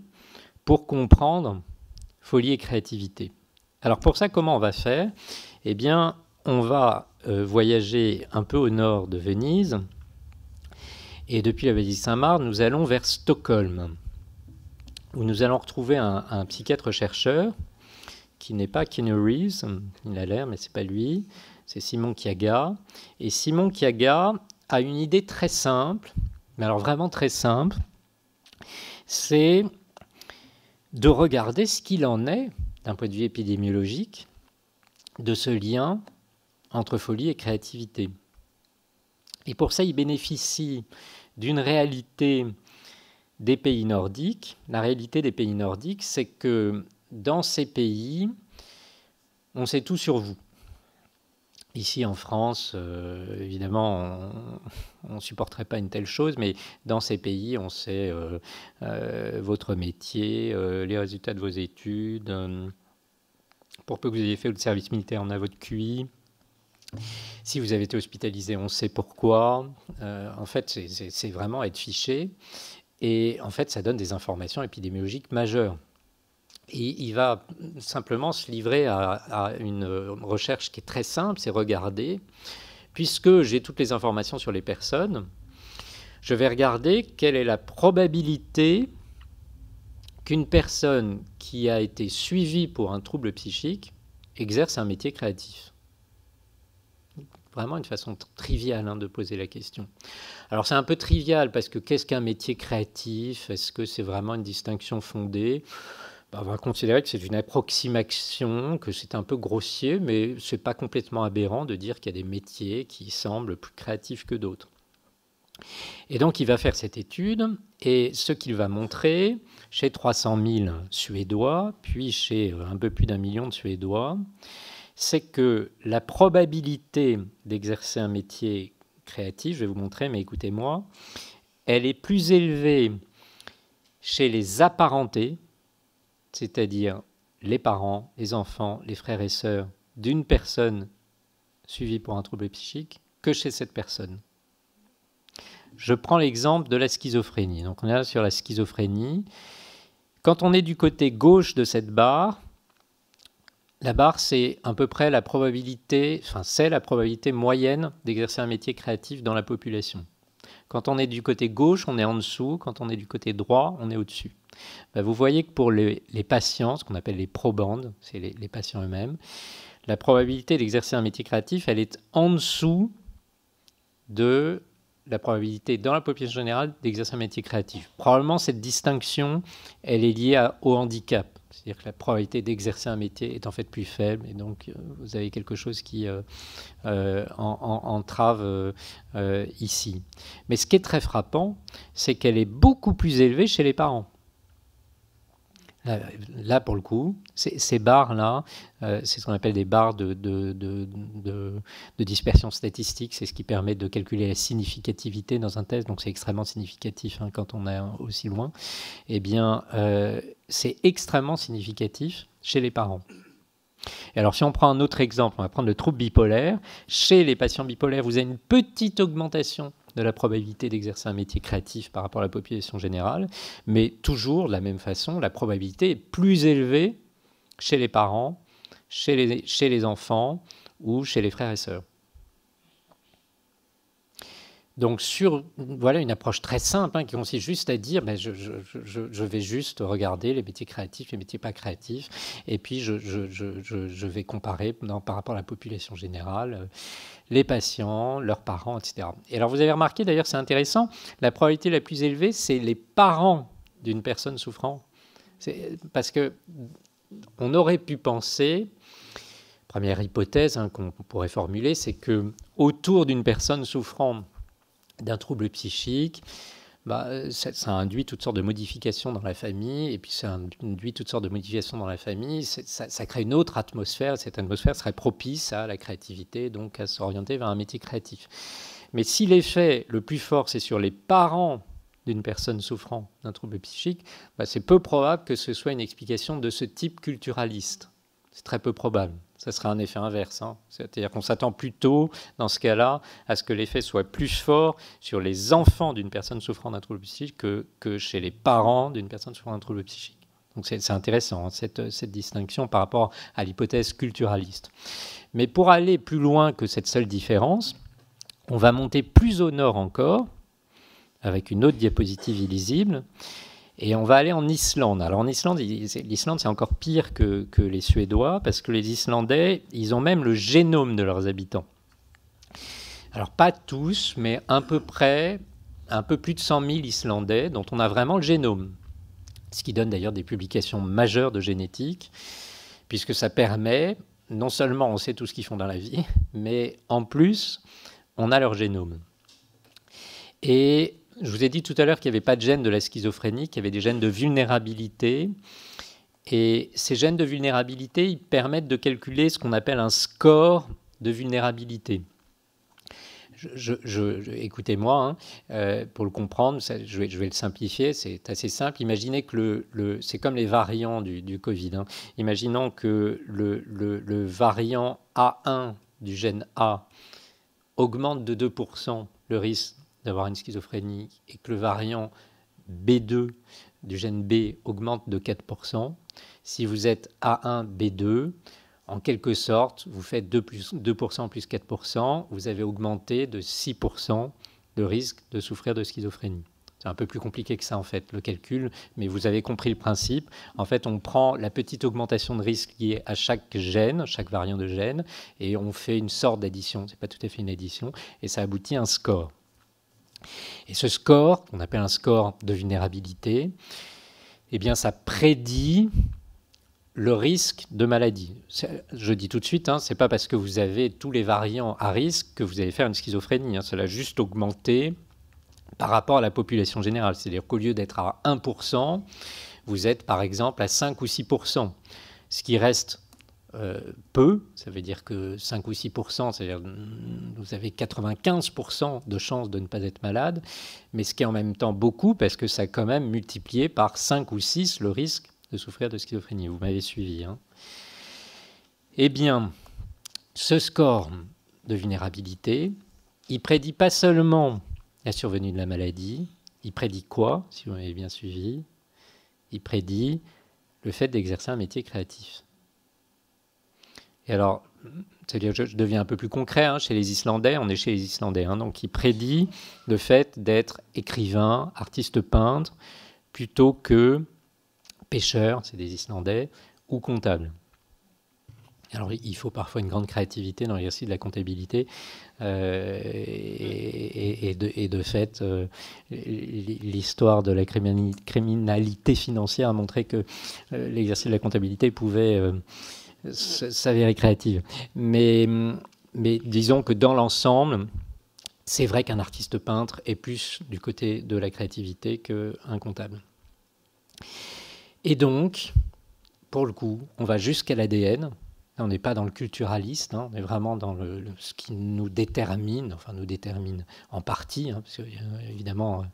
pour comprendre folie et créativité. Alors pour ça, comment on va faire ? Eh bien, on va voyager un peu au nord de Venise, et depuis la Basic-Samar, nous allons vers Stockholm, où nous allons retrouver un psychiatre-chercheur qui n'est pas Keanu Reeves, il a l'air, mais ce n'est pas lui, c'est Simon Kyaga. Et Simon Kyaga a une idée très simple, mais alors vraiment très simple, c'est de regarder ce qu'il en est, d'un point de vue épidémiologique, de ce lien entre folie et créativité. Et pour ça, il bénéficie d'une réalité des pays nordiques. La réalité des pays nordiques, c'est que dans ces pays, on sait tout sur vous. Ici en France, évidemment, on ne supporterait pas une telle chose, mais dans ces pays, on sait votre métier, les résultats de vos études, pour peu que vous ayez fait le service militaire, on a votre QI. Si vous avez été hospitalisé, on sait pourquoi. En fait, c'est vraiment être fiché. Et en fait, ça donne des informations épidémiologiques majeures. Et il va simplement se livrer à une recherche qui est très simple, c'est regarder, puisque j'ai toutes les informations sur les personnes, je vais regarder quelle est la probabilité qu'une personne qui a été suivie pour un trouble psychique exerce un métier créatif. Vraiment une façon triviale de poser la question. Alors c'est un peu trivial parce que qu'est-ce qu'un métier créatif? Est-ce que c'est vraiment une distinction fondée? On va considérer que c'est une approximation, que c'est un peu grossier, mais ce n'est pas complètement aberrant de dire qu'il y a des métiers qui semblent plus créatifs que d'autres. Et donc il va faire cette étude, et ce qu'il va montrer chez 300 000 Suédois, puis chez un peu plus d'1 million de Suédois, c'est que la probabilité d'exercer un métier créatif, je vais vous montrer, mais écoutez-moi, elle est plus élevée chez les apparentés, c'est-à-dire les parents, les enfants, les frères et sœurs d'une personne suivie pour un trouble psychique, que chez cette personne. Je prends l'exemple de la schizophrénie. Donc on est là sur la schizophrénie. Quand on est du côté gauche de cette barre, la barre c'est à peu près la probabilité, enfin c'est la probabilité moyenne d'exercer un métier créatif dans la population. Quand on est du côté gauche, on est en dessous. Quand on est du côté droit, on est au-dessus. Vous voyez que pour les patients, ce qu'on appelle les probandes, c'est les patients eux-mêmes, la probabilité d'exercer un métier créatif, elle est en dessous de la probabilité dans la population générale d'exercer un métier créatif. Probablement cette distinction, elle est liée au handicap. C'est-à-dire que la probabilité d'exercer un métier est en fait plus faible, et donc vous avez quelque chose qui entrave ici. Mais ce qui est très frappant, c'est qu'elle est beaucoup plus élevée chez les parents. Là, pour le coup, ces barres-là, c'est ce qu'on appelle des barres de dispersion statistique. C'est ce qui permet de calculer la significativité dans un test. Donc, c'est extrêmement significatif quand on est aussi loin. Eh bien, c'est extrêmement significatif chez les parents. Et alors, si on prend un autre exemple, on va prendre le trouble bipolaire. Chez les patients bipolaires, vous avez une petite augmentation de la probabilité d'exercer un métier créatif par rapport à la population générale, mais toujours de la même façon, la probabilité est plus élevée chez les parents, chez les enfants ou chez les frères et sœurs. Donc, voilà une approche très simple qui consiste juste à dire je vais juste regarder les métiers créatifs, les métiers pas créatifs, et puis je vais comparer par rapport à la population générale, les patients, leurs parents, etc. Et alors, vous avez remarqué, d'ailleurs, c'est intéressant, la probabilité la plus élevée, c'est les parents d'une personne souffrant. Parce qu'on aurait pu penser, première hypothèse qu'on pourrait formuler, c'est que autour d'une personne souffrant d'un trouble psychique, ça induit toutes sortes de modifications dans la famille, et puis ça induit toutes sortes de modifications dans la famille, ça crée une autre atmosphère, cette atmosphère serait propice à la créativité, donc à s'orienter vers un métier créatif. Mais si l'effet le plus fort, c'est sur les parents d'une personne souffrant d'un trouble psychique, c'est peu probable que ce soit une explication de ce type culturaliste. C'est très peu probable. Ça serait un effet inverse. C'est-à-dire qu'on s'attend plutôt, dans ce cas-là, à ce que l'effet soit plus fort sur les enfants d'une personne souffrant d'un trouble psychique que chez les parents d'une personne souffrant d'un trouble psychique. Donc c'est intéressant, cette distinction par rapport à l'hypothèse culturaliste. Mais pour aller plus loin que cette seule différence, on va monter plus au nord encore, avec une autre diapositive illisible, et on va aller en Islande. Alors en Islande, l'Islande c'est encore pire que les Suédois, parce que les Islandais, ils ont même le génome de leurs habitants. Alors pas tous, mais à peu près, un peu plus de 100 000 Islandais dont on a vraiment le génome. Ce qui donne d'ailleurs des publications majeures de génétique, puisque ça permet, non seulement on sait tout ce qu'ils font dans la vie, mais en plus, on a leur génome. Et je vous ai dit tout à l'heure qu'il n'y avait pas de gènes de la schizophrénie, qu'il y avait des gènes de vulnérabilité. Et ces gènes de vulnérabilité, ils permettent de calculer ce qu'on appelle un score de vulnérabilité. Écoutez-moi, pour le comprendre, je vais le simplifier, c'est assez simple. Imaginez que c'est comme les variants du Covid. Imaginons que le variant A1 du gène A augmente de 2% le risque d'avoir une schizophrénie, et que le variant B2 du gène B augmente de 4%. Si vous êtes A1, B2, en quelque sorte, vous faites 2% plus 4%, vous avez augmenté de 6% le risque de souffrir de schizophrénie. C'est un peu plus compliqué que ça, en fait, le calcul, mais vous avez compris le principe. En fait, on prend la petite augmentation de risque liée à chaque gène, chaque variant de gène, et on fait une sorte d'addition. Ce n'est pas tout à fait une addition, et ça aboutit à un score. Et ce score, qu'on appelle un score de vulnérabilité, eh bien, ça prédit le risque de maladie. Je dis tout de suite, ce n'est pas parce que vous avez tous les variants à risque que vous allez faire une schizophrénie. Cela a juste augmenté par rapport à la population générale. C'est-à-dire qu'au lieu d'être à 1%, vous êtes par exemple à 5 ou 6%. Ce qui reste peu, ça veut dire que 5 ou 6%, c'est-à-dire vous avez 95% de chances de ne pas être malade, mais ce qui est en même temps beaucoup parce que ça a quand même multiplié par 5 ou 6 le risque de souffrir de schizophrénie. Vous m'avez suivi. Eh bien, ce score de vulnérabilité, il prédit pas seulement la survenue de la maladie, il prédit quoi, si vous m'avez bien suivi? Il prédit le fait d'exercer un métier créatif. Et alors, c'est-à-dire, je deviens un peu plus concret, chez les Islandais, on est chez les Islandais, donc il prédit le fait d'être écrivain, artiste peintre, plutôt que pêcheur, c'est des Islandais, ou comptable. Alors, il faut parfois une grande créativité dans l'exercice de la comptabilité, et de fait, l'histoire de la criminalité financière a montré que l'exercice de la comptabilité pouvait s'avérer créative. Mais disons que dans l'ensemble, c'est vrai qu'un artiste peintre est plus du côté de la créativité qu'un comptable. Et donc, pour le coup, on va jusqu'à l'ADN. On n'est pas dans le culturaliste, on est vraiment dans ce qui nous détermine, enfin nous détermine en partie, parce que évidemment,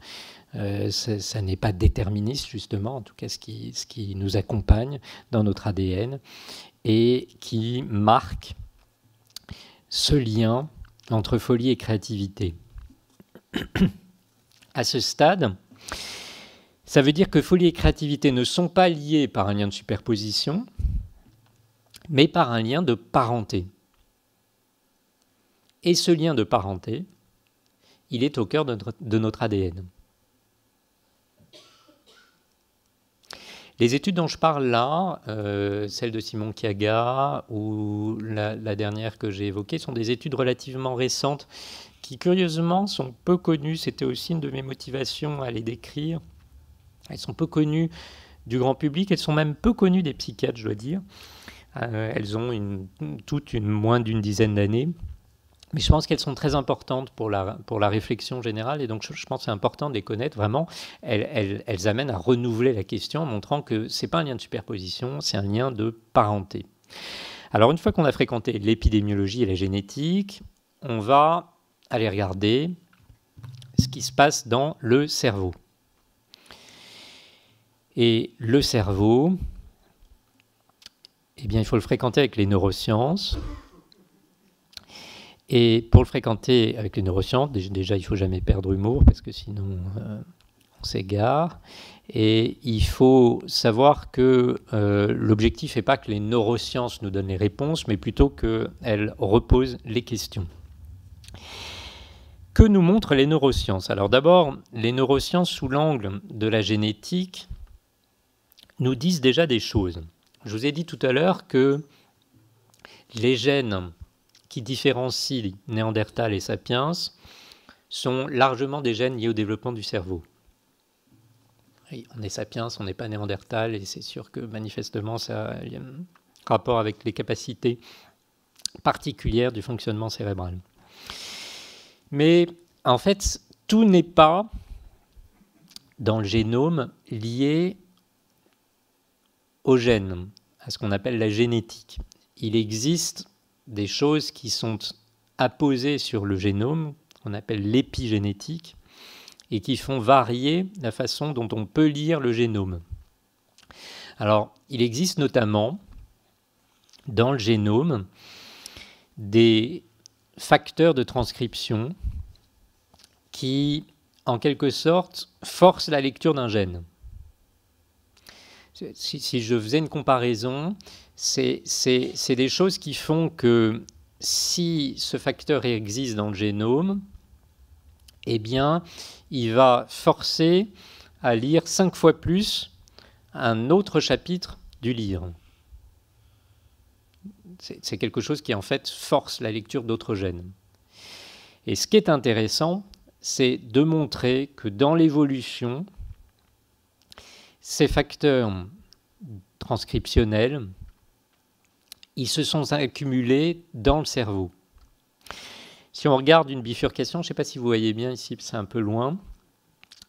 ça n'est pas déterministe justement, en tout cas ce qui nous accompagne dans notre ADN et qui marque ce lien entre folie et créativité. À ce stade, ça veut dire que folie et créativité ne sont pas liés par un lien de superposition, mais par un lien de parenté. Et ce lien de parenté, il est au cœur de notre ADN. Les études dont je parle là, celle de Simon Kiaga ou la dernière que j'ai évoquée, sont des études relativement récentes qui, curieusement, sont peu connues. C'était aussi une de mes motivations à les décrire. Elles sont peu connues du grand public, elles sont même peu connues des psychiatres, je dois dire. Elles ont toutes moins d'une dizaine d'années. Mais je pense qu'elles sont très importantes pour la réflexion générale, et donc je pense que c'est important de les connaître. Vraiment, elles amènent à renouveler la question en montrant que ce n'est pas un lien de superposition, c'est un lien de parenté. Alors une fois qu'on a fréquenté l'épidémiologie et la génétique, on va aller regarder ce qui se passe dans le cerveau. Et le cerveau, eh bien, il faut le fréquenter avec les neurosciences. Et pour le fréquenter avec les neurosciences, déjà, il ne faut jamais perdre humour, parce que sinon, on s'égare. Et il faut savoir que l'objectif n'est pas que les neurosciences nous donnent les réponses, mais plutôt qu'elles reposent les questions. Que nous montrent les neurosciences? Alors d'abord, les neurosciences sous l'angle de la génétique nous disent déjà des choses. Je vous ai dit tout à l'heure que les gènes qui différencient Néandertal et Sapiens sont largement des gènes liés au développement du cerveau. Et on est Sapiens, on n'est pas Néandertal, et c'est sûr que manifestement ça a un rapport avec les capacités particulières du fonctionnement cérébral. Mais en fait, tout n'est pas dans le génome lié aux gènes, à ce qu'on appelle la génétique. Il existe des choses qui sont apposées sur le génome, qu'on appelle l'épigénétique, et qui font varier la façon dont on peut lire le génome. Alors, il existe notamment dans le génome des facteurs de transcription qui, en quelque sorte, forcent la lecture d'un gène. si je faisais une comparaison, c'est des choses qui font que si ce facteur existe dans le génome, eh bien, il va forcer à lire 5 fois plus un autre chapitre du livre. C'est quelque chose qui, en fait, force la lecture d'autres gènes. Et ce qui est intéressant, c'est de montrer que dans l'évolution, ces facteurs transcriptionnels, ils se sont accumulés dans le cerveau. Si on regarde une bifurcation, je ne sais pas si vous voyez bien ici, c'est un peu loin.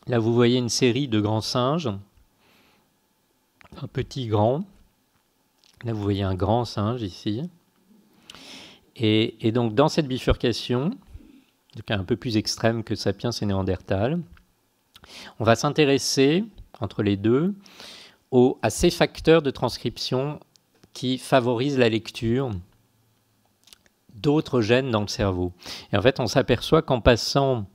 Là, vous voyez une série de grands singes, un petit grand. Là, vous voyez un grand singe ici. Et donc, dans cette bifurcation, donc un peu plus extrême que Sapiens et Néandertal, on va s'intéresser, entre les deux, à ces facteurs de transcription qui favorisent la lecture d'autres gènes dans le cerveau. Et en fait, on s'aperçoit qu'en passant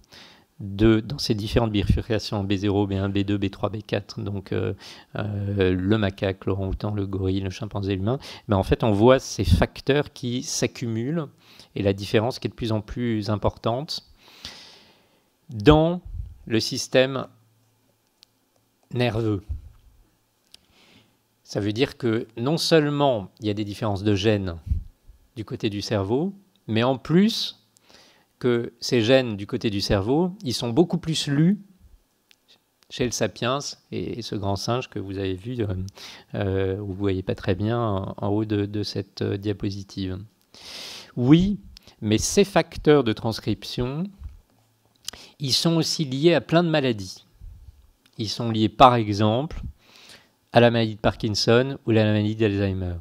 dans ces différentes bifurcations, B0, B1, B2, B3, B4, donc le macaque, l'orang-outan, le gorille, le chimpanzé, l'humain, ben en fait, on voit ces facteurs qui s'accumulent et la différence qui est de plus en plus importante dans le système nerveux. Ça veut dire que non seulement il y a des différences de gènes du côté du cerveau, mais en plus que ces gènes du côté du cerveau, ils sont beaucoup plus lus chez le sapiens et ce grand singe que vous avez vu, vous ne voyez pas très bien en haut de cette diapositive. Oui, mais ces facteurs de transcription, ils sont aussi liés à plein de maladies. Ils sont liés par exemple à la maladie de Parkinson ou à la maladie d'Alzheimer.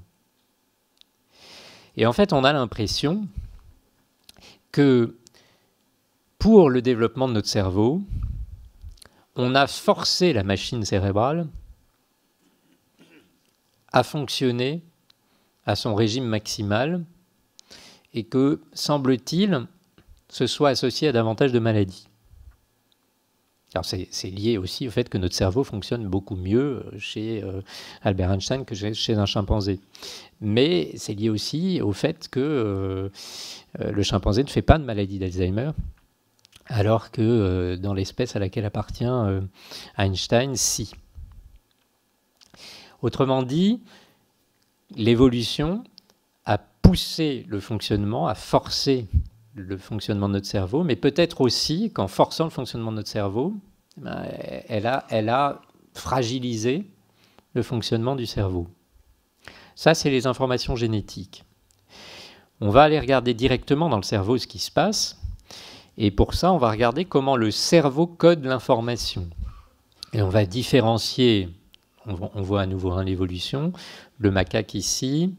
Et en fait, on a l'impression que pour le développement de notre cerveau, on a forcé la machine cérébrale à fonctionner à son régime maximal et que, semble-t-il, ce soit associé à davantage de maladies. Alors c'est lié aussi au fait que notre cerveau fonctionne beaucoup mieux chez Albert Einstein que chez un chimpanzé. Mais c'est lié aussi au fait que le chimpanzé ne fait pas de maladie d'Alzheimer, alors que dans l'espèce à laquelle appartient Einstein, si. Autrement dit, l'évolution a poussé le fonctionnement, a forcé le fonctionnement de notre cerveau, mais peut-être aussi qu'en forçant le fonctionnement de notre cerveau, elle a fragilisé le fonctionnement du cerveau. Ça, c'est les informations génétiques. On va aller regarder directement dans le cerveau ce qui se passe, et pour ça, on va regarder comment le cerveau code l'information. Et on va différencier, on voit à nouveau l'évolution, le macaque ici,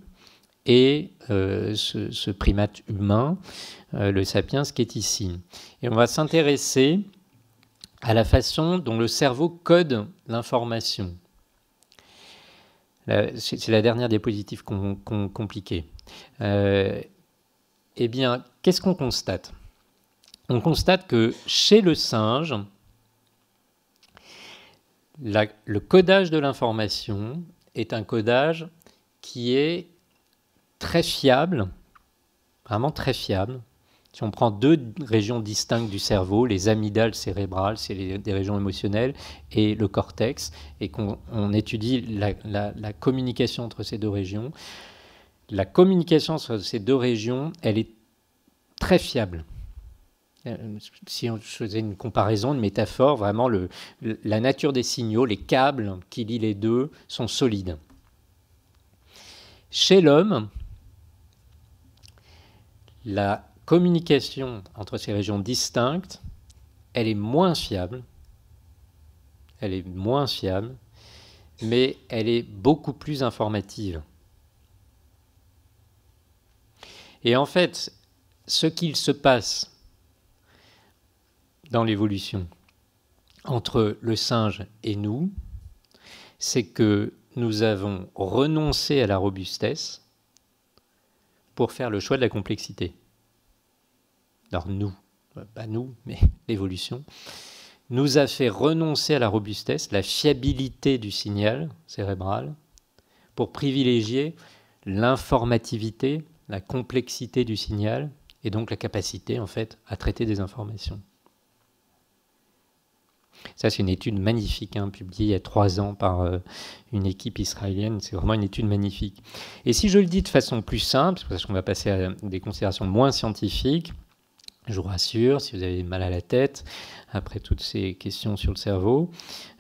et ce primate humain, le sapiens qui est ici. Et on va s'intéresser à la façon dont le cerveau code l'information. C'est la dernière diapositive compliquée. Eh bien, qu'est-ce qu'on constate ? On constate que chez le singe, le codage de l'information est un codage qui est très fiable, vraiment très fiable. Si on prend deux régions distinctes du cerveau, les amygdales cérébrales, c'est des régions émotionnelles, et le cortex, et qu'on étudie la communication entre ces deux régions, la communication entre ces deux régions, elle est très fiable. Si on faisait une comparaison, une métaphore, vraiment la nature des signaux, les câbles qui lient les deux sont solides. Chez l'homme, la communication entre ces régions distinctes, elle est moins fiable, mais elle est beaucoup plus informative. Et en fait, ce qu'il se passe dans l'évolution entre le singe et nous, c'est que nous avons renoncé à la robustesse pour faire le choix de la complexité. Alors nous, pas nous, mais l'évolution. nous a fait renoncer à la robustesse, la fiabilité du signal cérébral, pour privilégier l'informativité, la complexité du signal, et donc la capacité, en fait, à traiter des informations. Ça, c'est une étude magnifique, publiée il y a 3 ans par une équipe israélienne. C'est vraiment une étude magnifique. Et si je le dis de façon plus simple, parce qu'on va passer à des considérations moins scientifiques, je vous rassure, si vous avez mal à la tête, après toutes ces questions sur le cerveau,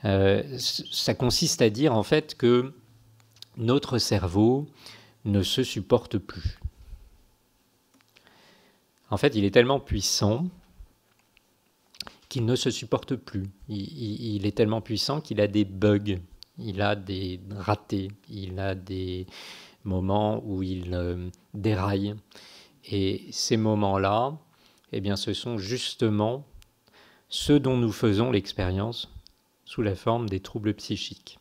ça consiste à dire en fait que notre cerveau ne se supporte plus. En fait, il est tellement puissant qu'il ne se supporte plus. Il est tellement puissant qu'il a des bugs, il a des ratés, il a des moments où il déraille. Et ces moments-là, eh bien, ce sont justement ceux dont nous faisons l'expérience sous la forme des troubles psychiques.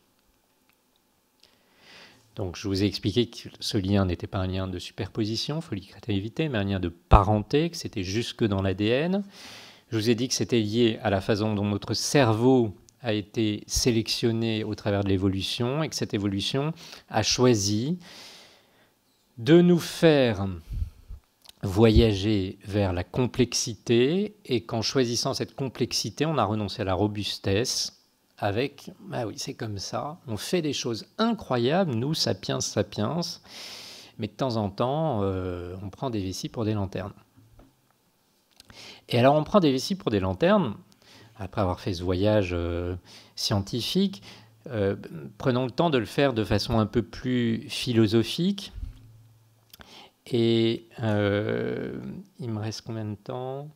Donc, je vous ai expliqué que ce lien n'était pas un lien de superposition, folie-créativité, mais un lien de parenté, que c'était jusque dans l'ADN. Je vous ai dit que c'était lié à la façon dont notre cerveau a été sélectionné au travers de l'évolution et que cette évolution a choisi de nous faire voyager vers la complexité et qu'en choisissant cette complexité, on a renoncé à la robustesse avec, ah oui, c'est comme ça, on fait des choses incroyables, nous, sapiens, mais de temps en temps, on prend des vessies pour des lanternes. Et alors, on prend des vessies pour des lanternes, après avoir fait ce voyage scientifique, prenons le temps de le faire de façon un peu plus philosophique. Et il me reste combien de temps ?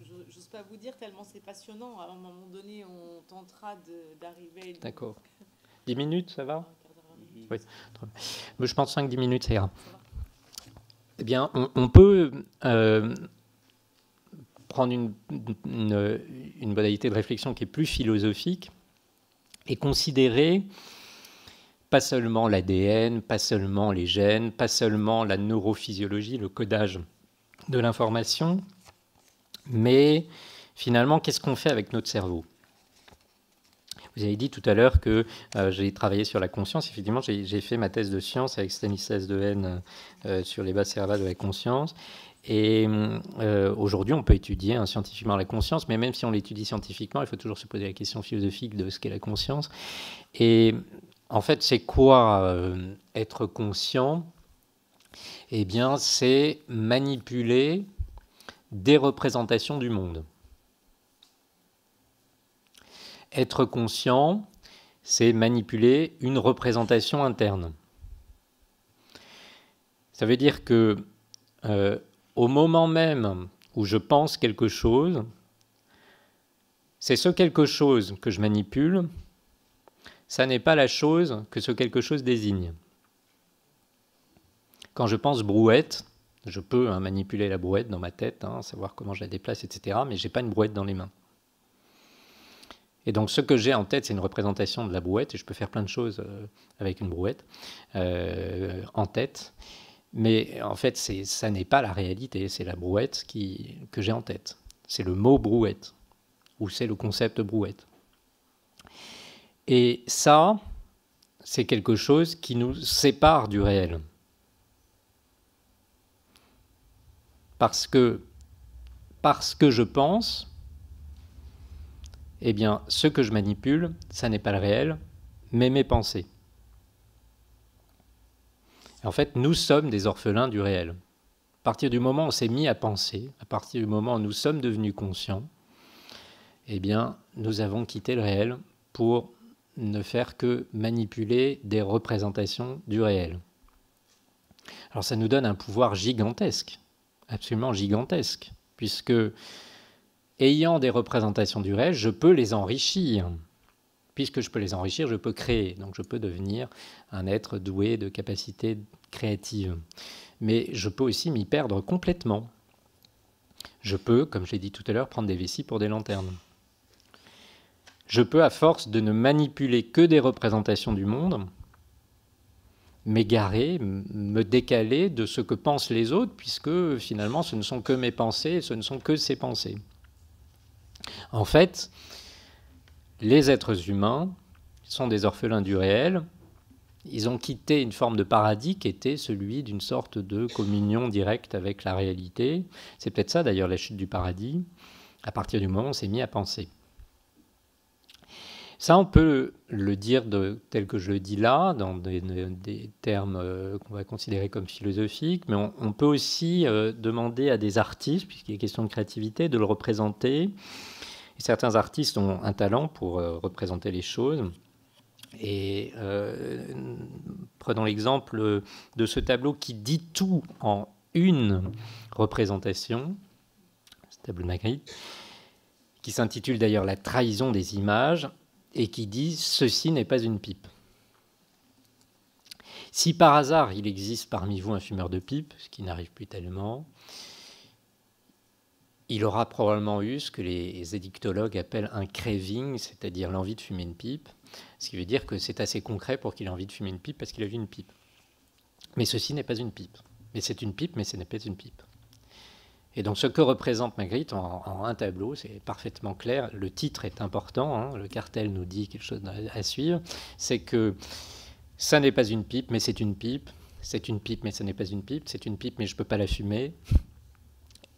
Je n'ose pas vous dire tellement c'est passionnant. À un moment donné, on tentera d'arriver... D'accord. 10 minutes, ça va ? Un quart d'heure, 20 minutes. Oui. Mais je pense 5-10 minutes, ça ira. Eh bien, on peut prendre une modalité de réflexion qui est plus philosophique et considérer pas seulement l'ADN, pas seulement les gènes, pas seulement la neurophysiologie, le codage de l'information, mais finalement, qu'est-ce qu'on fait avec notre cerveau ? Vous avez dit tout à l'heure que j'ai travaillé sur la conscience. Effectivement, j'ai fait ma thèse de science avec Stanislas Dehaene sur les bases cérébrales de la conscience. Et aujourd'hui, on peut étudier scientifiquement la conscience, mais même si on l'étudie scientifiquement, il faut toujours se poser la question philosophique de ce qu'est la conscience. Et en fait, c'est quoi être conscient ? Eh bien, c'est manipuler des représentations du monde. Être conscient, c'est manipuler une représentation interne. Ça veut dire que au moment même où je pense quelque chose, c'est ce quelque chose que je manipule, ça n'est pas la chose que ce quelque chose désigne. Quand je pense brouette, je peux manipuler la brouette dans ma tête, savoir comment je la déplace, etc., mais je n'ai pas une brouette dans les mains. Et donc ce que j'ai en tête, c'est une représentation de la brouette, et je peux faire plein de choses avec une brouette en tête, mais en fait, ça n'est pas la réalité, c'est la brouette que j'ai en tête. C'est le mot brouette, ou c'est le concept brouette. Et ça, c'est quelque chose qui nous sépare du réel. Parce que je pense, eh bien, ce que je manipule, ça n'est pas le réel, mais mes pensées. En fait, nous sommes des orphelins du réel. À partir du moment où on s'est mis à penser, à partir du moment où nous sommes devenus conscients, eh bien, nous avons quitté le réel pour ne faire que manipuler des représentations du réel. Alors ça nous donne un pouvoir gigantesque, absolument gigantesque, puisque ayant des représentations du réel, je peux les enrichir. Puisque je peux les enrichir, je peux créer. Donc je peux devenir un être doué de capacités créatives. Mais je peux aussi m'y perdre complètement. Je peux, comme je l'ai dit tout à l'heure, prendre des vessies pour des lanternes. Je peux, à force de ne manipuler que des représentations du monde, m'égarer, me décaler de ce que pensent les autres, puisque finalement ce ne sont que mes pensées, ce ne sont que ces pensées. En fait, les êtres humains sont des orphelins du réel. Ils ont quitté une forme de paradis qui était celui d'une sorte de communion directe avec la réalité. C'est peut-être ça d'ailleurs la chute du paradis, à partir du moment où on s'est mis à penser. Ça, on peut le dire tel que je le dis là, dans des termes qu'on va considérer comme philosophiques, mais on peut aussi demander à des artistes, puisqu'il est question de créativité, de le représenter. Et certains artistes ont un talent pour représenter les choses. Et prenons l'exemple de ce tableau qui dit tout en une représentation, ce tableau de Magritte, qui s'intitule d'ailleurs « La trahison des images », et qui dit « Ceci n'est pas une pipe ». Si par hasard il existe parmi vous un fumeur de pipe, ce qui n'arrive plus tellement, il aura probablement eu ce que les édictologues appellent un craving, c'est-à-dire l'envie de fumer une pipe, ce qui veut dire que c'est assez concret pour qu'il ait envie de fumer une pipe parce qu'il a vu une pipe. Mais ceci n'est pas une pipe. Mais c'est une pipe, mais ce n'est pas une pipe. Et donc ce que représente Magritte en un tableau, c'est parfaitement clair. Le titre est important, hein, le cartel nous dit quelque chose à suivre, c'est que ça n'est pas une pipe, mais c'est une pipe. C'est une pipe, mais ce n'est pas une pipe. C'est une pipe, mais je ne peux pas la fumer.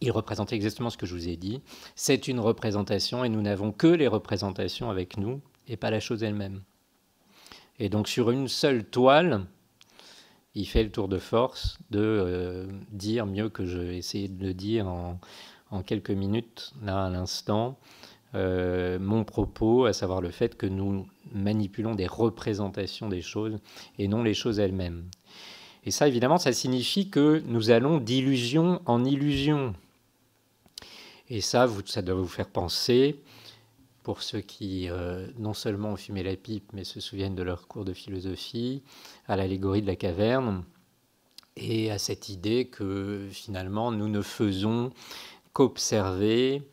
Il représente exactement ce que je vous ai dit. C'est une représentation et nous n'avons que les représentations avec nous et pas la chose elle-même. Et donc sur une seule toile, il fait le tour de force de dire mieux que je vais essayer de le dire en quelques minutes, là à l'instant, mon propos, à savoir le fait que nous manipulons des représentations des choses et non les choses elles-mêmes. Et ça, évidemment, ça signifie que nous allons d'illusion en illusion. Et ça doit vous faire penser, pour ceux qui non seulement ont fumé la pipe, mais se souviennent de leur cours de philosophie, à l'allégorie de la caverne, et à cette idée que finalement nous ne faisons qu'observer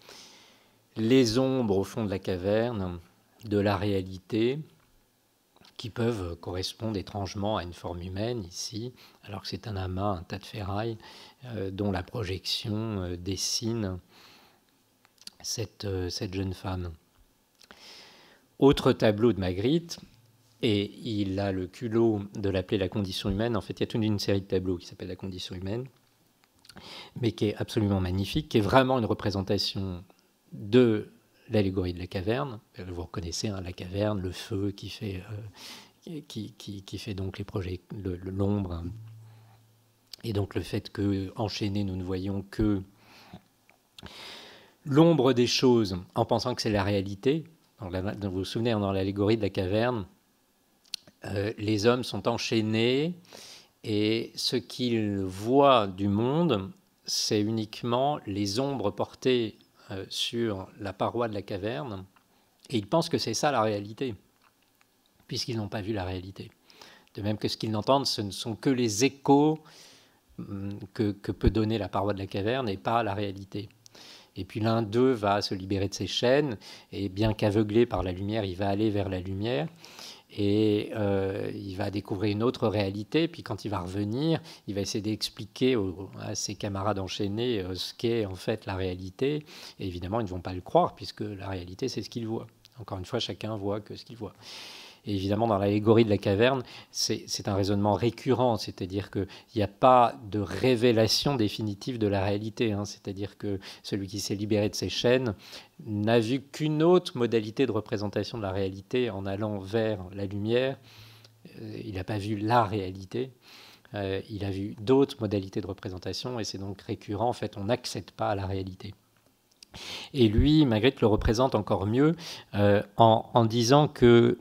les ombres au fond de la caverne de la réalité, qui peuvent correspondre étrangement à une forme humaine ici, alors que c'est un amas, un tas de ferraille, dont la projection dessine cette jeune femme. Autre tableau de Magritte, et il a le culot de l'appeler la condition humaine. En fait, il y a toute une série de tableaux qui s'appelle la condition humaine, mais qui est absolument magnifique, qui est vraiment une représentation de l'allégorie de la caverne. Vous reconnaissez hein, la caverne, le feu qui fait donc l'ombre, et donc le fait que, enchaînés, nous ne voyons que l'ombre des choses en pensant que c'est la réalité. Vous vous souvenez, dans l'allégorie de la caverne, les hommes sont enchaînés et ce qu'ils voient du monde, c'est uniquement les ombres portées sur la paroi de la caverne, et ils pensent que c'est ça la réalité, puisqu'ils n'ont pas vu la réalité. De même que ce qu'ils entendent, ce ne sont que les échos que peut donner la paroi de la caverne et pas la réalité. Et puis l'un d'eux va se libérer de ses chaînes, et bien qu'aveuglé par la lumière, il va aller vers la lumière, et il va découvrir une autre réalité. Puis quand il va revenir, il va essayer d'expliquer à ses camarades enchaînés ce qu'est en fait la réalité. Et évidemment, ils ne vont pas le croire, puisque la réalité, c'est ce qu'ils voient. Encore une fois, chacun voit que ce qu'il voit. Et évidemment, dans l'allégorie de la caverne, c'est un raisonnement récurrent, c'est-à-dire qu'il n'y a pas de révélation définitive de la réalité. Hein. C'est-à-dire que celui qui s'est libéré de ses chaînes n'a vu qu'une autre modalité de représentation de la réalité en allant vers la lumière. Il n'a pas vu la réalité. Il a vu d'autres modalités de représentation, et c'est donc récurrent. En fait, on n'accède pas à la réalité. Et lui, Magritte le représente encore mieux en disant que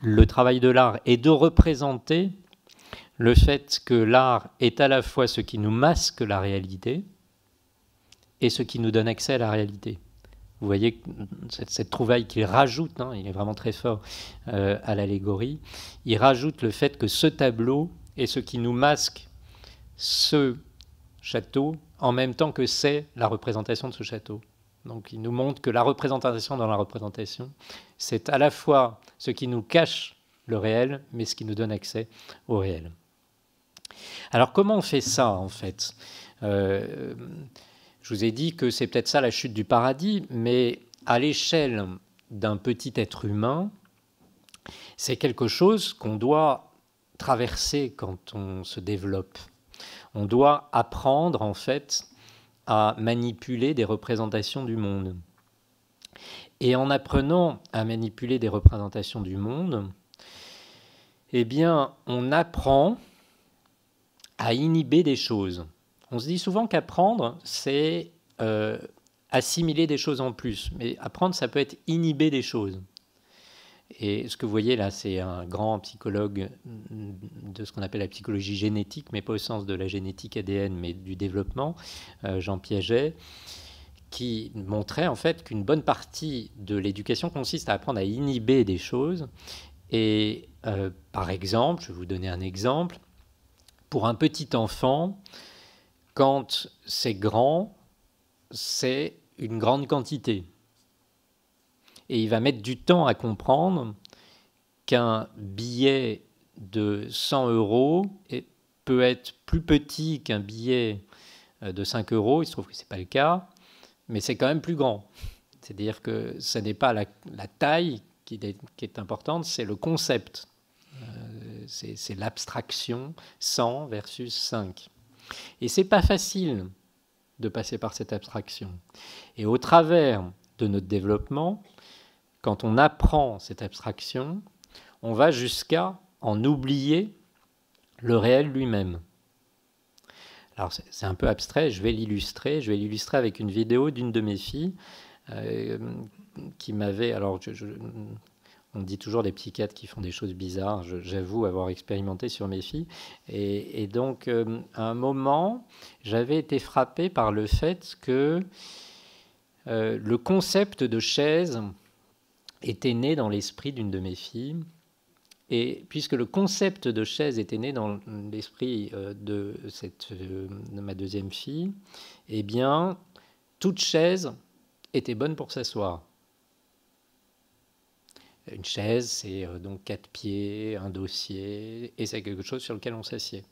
le travail de l'art est de représenter le fait que l'art est à la fois ce qui nous masque la réalité et ce qui nous donne accès à la réalité. Vous voyez cette trouvaille qu'il rajoute, hein, il est vraiment très fort à l'allégorie, il rajoute le fait que ce tableau est ce qui nous masque ce château en même temps que c'est la représentation de ce château. Donc il nous montre que la représentation dans la représentation, c'est à la fois ce qui nous cache le réel, mais ce qui nous donne accès au réel. Alors comment on fait ça en fait ? Je vous ai dit que c'est peut-être ça la chute du paradis, mais à l'échelle d'un petit être humain, c'est quelque chose qu'on doit traverser quand on se développe. On doit apprendre, en fait, à manipuler des représentations du monde. Et en apprenant à manipuler des représentations du monde, eh bien, on apprend à inhiber des choses. On se dit souvent qu'apprendre, c'est assimiler des choses en plus. Mais apprendre, ça peut être inhiber des choses. Et ce que vous voyez là, c'est un grand psychologue de ce qu'on appelle la psychologie génétique, mais pas au sens de la génétique ADN, mais du développement, Jean Piaget, qui montrait en fait qu'une bonne partie de l'éducation consiste à apprendre à inhiber des choses. Et par exemple, je vais vous donner un exemple, pour un petit enfant, quand c'est grand, c'est une grande quantité. Et il va mettre du temps à comprendre qu'un billet de 100 € peut être plus petit qu'un billet de 5 €. Il se trouve que ce n'est pas le cas, mais c'est quand même plus grand. C'est-à-dire que ce n'est pas la taille qui est importante, c'est le concept. C'est l'abstraction 100 versus 5. Et ce n'est pas facile de passer par cette abstraction. Et au travers de notre développement, quand on apprend cette abstraction, on va jusqu'à en oublier le réel lui-même. Alors c'est un peu abstrait, je vais l'illustrer avec une vidéo d'une de mes filles qui m'avait... Alors on dit toujours des psychiatres qui font des choses bizarres, j'avoue avoir expérimenté sur mes filles. Et donc à un moment, j'avais été frappé par le fait que le concept de chaise était né dans l'esprit d'une de mes filles. Et puisque le concept de chaise était né dans l'esprit de ma deuxième fille, eh bien, toute chaise était bonne pour s'asseoir. Une chaise, c'est donc 4 pieds, un dossier, et c'est quelque chose sur lequel on s'assied.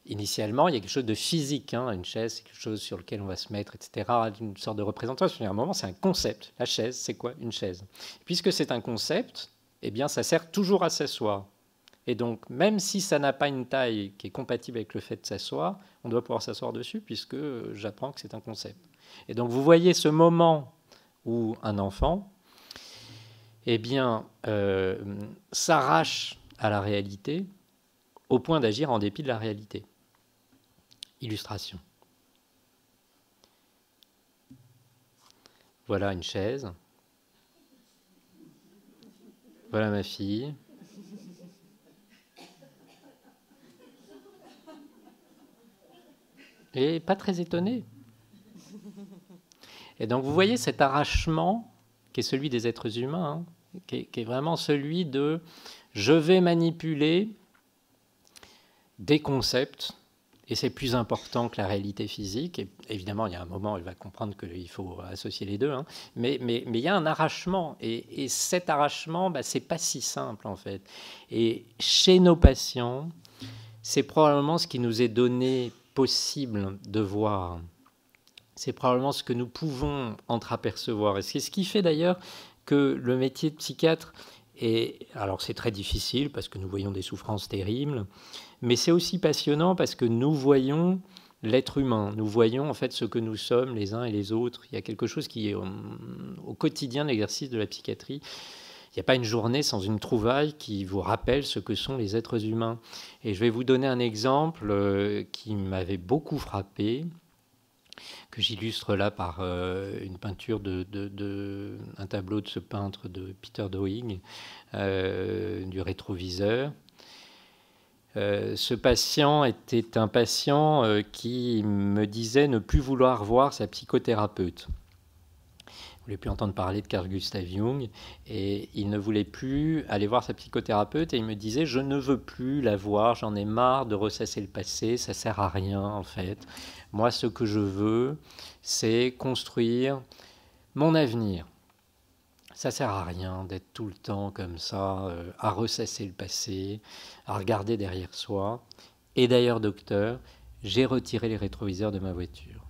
Initialement, il y a quelque chose de physique. Une chaise, c'est quelque chose sur lequel on va se mettre, etc. Une sorte de représentation. À un moment, c'est un concept. La chaise, c'est quoi une chaise? Puisque c'est un concept, eh bien, ça sert toujours à s'asseoir. Et donc, même si ça n'a pas une taille qui est compatible avec le fait de s'asseoir, on doit pouvoir s'asseoir dessus, puisque j'apprends que c'est un concept. Et donc, vous voyez ce moment où un enfant, eh bien, s'arrache à la réalité au point d'agir en dépit de la réalité. Illustration. Voilà une chaise. Voilà ma fille. Et pas très étonnée. Et donc vous voyez cet arrachement qui est celui des êtres humains, qui est vraiment celui de je vais manipuler des concepts. Et c'est plus important que la réalité physique. Et évidemment, il y a un moment où elle va comprendre qu'il faut associer les deux. Mais il y a un arrachement. Et cet arrachement, c'est pas si simple, en fait. Et chez nos patients, c'est probablement ce qui nous est donné possible de voir. C'est probablement ce que nous pouvons entreapercevoir. Et c'est ce qui fait d'ailleurs que le métier de psychiatre alors c'est très difficile parce que nous voyons des souffrances terribles, mais c'est aussi passionnant parce que nous voyons l'être humain, nous voyons en fait ce que nous sommes les uns et les autres. Il y a quelque chose qui est au quotidien de l'exercice de la psychiatrie. Il n'y a pas une journée sans une trouvaille qui vous rappelle ce que sont les êtres humains. Et je vais vous donner un exemple qui m'avait beaucoup frappé, que j'illustre là par une peinture un tableau de ce peintre de Peter Doig, du rétroviseur. Ce patient était un patient qui me disait ne plus vouloir voir sa psychothérapeute. Il ne voulait plus entendre parler de Carl Gustav Jung et il ne voulait plus aller voir sa psychothérapeute et il me disait je ne veux plus la voir, j'en ai marre de ressasser le passé, ça ne sert à rien en fait. Moi ce que je veux c'est construire mon avenir. Ça ne sert à rien d'être tout le temps comme ça, à ressasser le passé, à regarder derrière soi. Et d'ailleurs, docteur, j'ai retiré les rétroviseurs de ma voiture.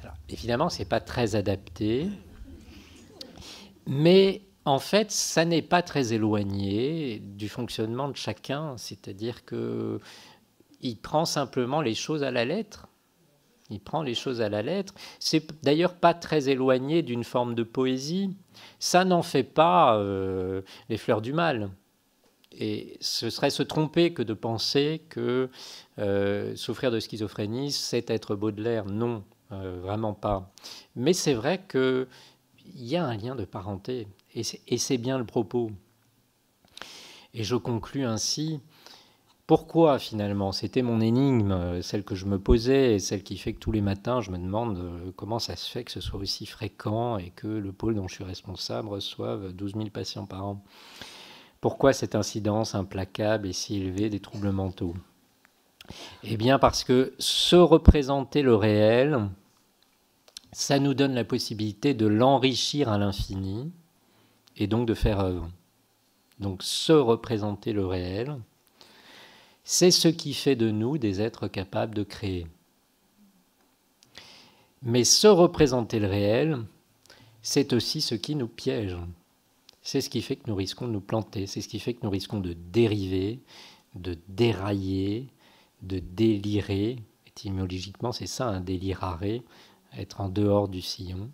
Alors, évidemment, ce n'est pas très adapté, mais en fait, ça n'est pas très éloigné du fonctionnement de chacun, c'est-à-dire qu'il prend simplement les choses à la lettre. Il prend les choses à la lettre. C'est d'ailleurs pas très éloigné d'une forme de poésie. Ça n'en fait pas les fleurs du mal. Et ce serait se tromper que de penser que souffrir de schizophrénie, c'est être Baudelaire. Non, vraiment pas. Mais c'est vrai qu'il y a un lien de parenté. Et c'est bien le propos. Et je conclus ainsi. Pourquoi finalement? C'était mon énigme, celle que je me posais et celle qui fait que tous les matins je me demande comment ça se fait que ce soit aussi fréquent et que le pôle dont je suis responsable reçoive 12 000 patients par an. Pourquoi cette incidence implacable et si élevée des troubles mentaux? Eh bien parce que se représenter le réel, ça nous donne la possibilité de l'enrichir à l'infini et donc de faire œuvre. Donc se représenter le réel, c'est ce qui fait de nous des êtres capables de créer. Mais se représenter le réel, c'est aussi ce qui nous piège. C'est ce qui fait que nous risquons de nous planter, c'est ce qui fait que nous risquons de dériver, de dérailler, de délirer. Étymologiquement, c'est ça, un délirare, être en dehors du sillon.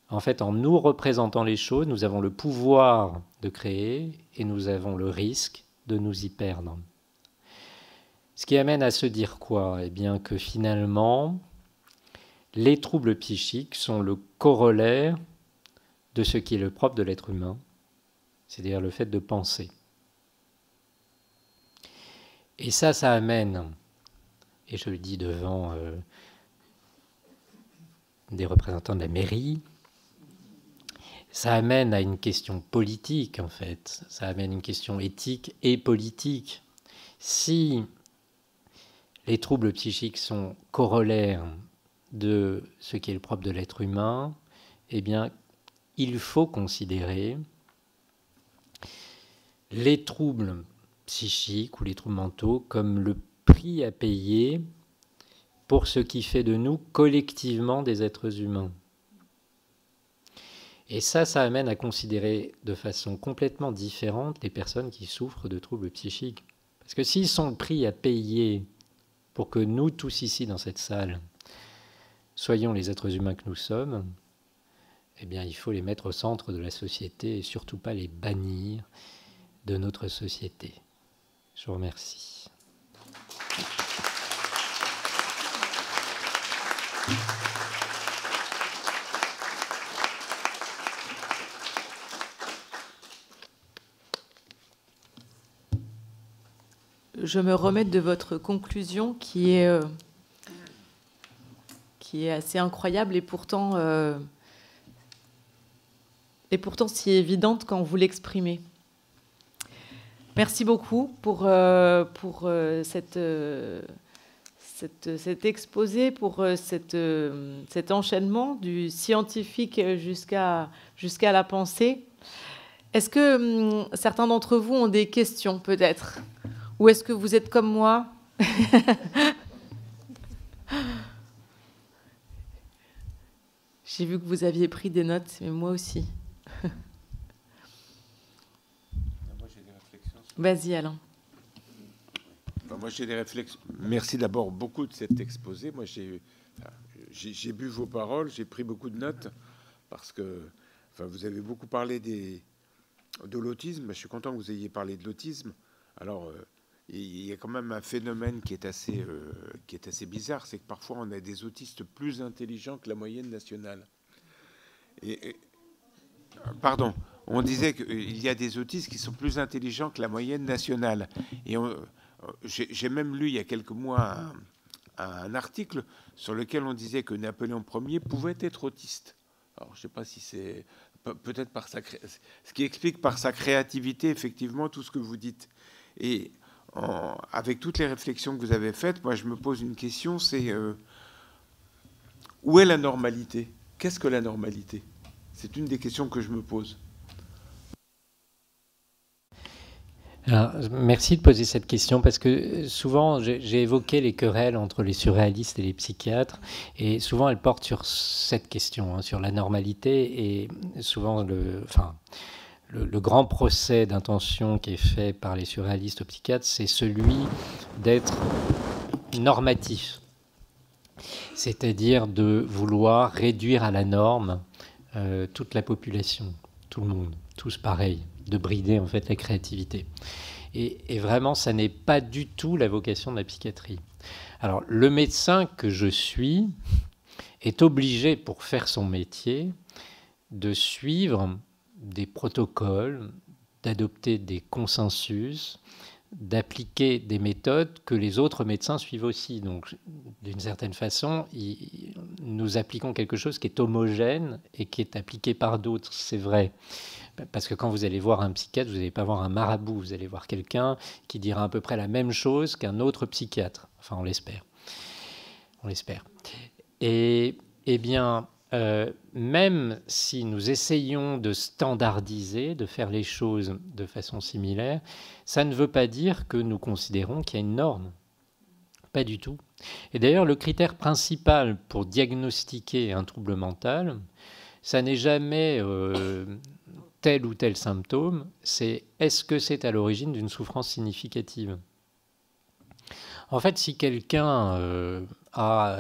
En fait, en nous représentant les choses, nous avons le pouvoir de créer et nous avons le risque de nous y perdre. Ce qui amène à se dire quoi? Eh bien que finalement, les troubles psychiques sont le corollaire de ce qui est le propre de l'être humain, c'est-à-dire le fait de penser. Et ça amène, et je le dis devant des représentants de la mairie, ça amène à une question politique en fait, ça amène une question éthique et politique. Si les troubles psychiques sont corollaires de ce qui est le propre de l'être humain, eh bien, il faut considérer les troubles psychiques ou les troubles mentaux comme le prix à payer pour ce qui fait de nous collectivement des êtres humains. Et ça amène à considérer de façon complètement différente les personnes qui souffrent de troubles psychiques. Parce que s'ils sont le prix à payer pour que nous tous ici dans cette salle soyons les êtres humains que nous sommes, eh bien il faut les mettre au centre de la société et surtout pas les bannir de notre société. Je vous remercie. Je me remets de votre conclusion qui est assez incroyable et pourtant si évidente quand vous l'exprimez. Merci beaucoup pour cet exposé, pour cet enchaînement du scientifique jusqu'à la pensée. Est-ce que certains d'entre vous ont des questions peut-être? Ou est-ce que vous êtes comme moi? J'ai vu que vous aviez pris des notes, mais moi aussi. Moi, j'ai des réflexions. Vas-y, Alain. Moi, j'ai des réflexions. Merci d'abord beaucoup de cet exposé. Moi, j'ai bu vos paroles, j'ai pris beaucoup de notes parce que vous avez beaucoup parlé de l'autisme. Je suis content que vous ayez parlé de l'autisme. Alors, il y a quand même un phénomène qui est assez bizarre, c'est que parfois on a des autistes plus intelligents que la moyenne nationale. Pardon, on disait qu'il y a des autistes qui sont plus intelligents que la moyenne nationale. Et j'ai même lu il y a quelques mois un article sur lequel on disait que Napoléon Ier pouvait être autiste. Alors je ne sais pas si c'est peut-être ce qui explique par sa créativité effectivement tout ce que vous dites. Et avec toutes les réflexions que vous avez faites, moi je me pose une question, c'est où est la normalité? Qu'est-ce que la normalité? C'est une des questions que je me pose. Alors, merci de poser cette question parce que souvent j'ai évoqué les querelles entre les surréalistes et les psychiatres et souvent elles portent sur cette question, hein, sur la normalité, et souvent le grand procès d'intention qui est fait par les surréalistes aux psychiatres, c'est celui d'être normatif, c'est-à-dire de vouloir réduire à la norme toute la population, tout le monde, tous pareils, de brider en fait la créativité. Et vraiment, ça n'est pas du tout la vocation de la psychiatrie. Alors, le médecin que je suis est obligé, pour faire son métier, de suivre des protocoles, d'adopter des consensus, d'appliquer des méthodes que les autres médecins suivent aussi. Donc, d'une certaine façon, nous appliquons quelque chose qui est homogène et qui est appliqué par d'autres, c'est vrai. Parce que quand vous allez voir un psychiatre, vous n'allez pas voir un marabout, vous allez voir quelqu'un qui dira à peu près la même chose qu'un autre psychiatre. Enfin, on l'espère. On l'espère. Et bien, même si nous essayons de standardiser, de faire les choses de façon similaire, ça ne veut pas dire que nous considérons qu'il y a une norme. Pas du tout. Et d'ailleurs, le critère principal pour diagnostiquer un trouble mental, ça n'est jamais tel ou tel symptôme, c'est est-ce que c'est à l'origine d'une souffrance significative. En fait, si quelqu'un a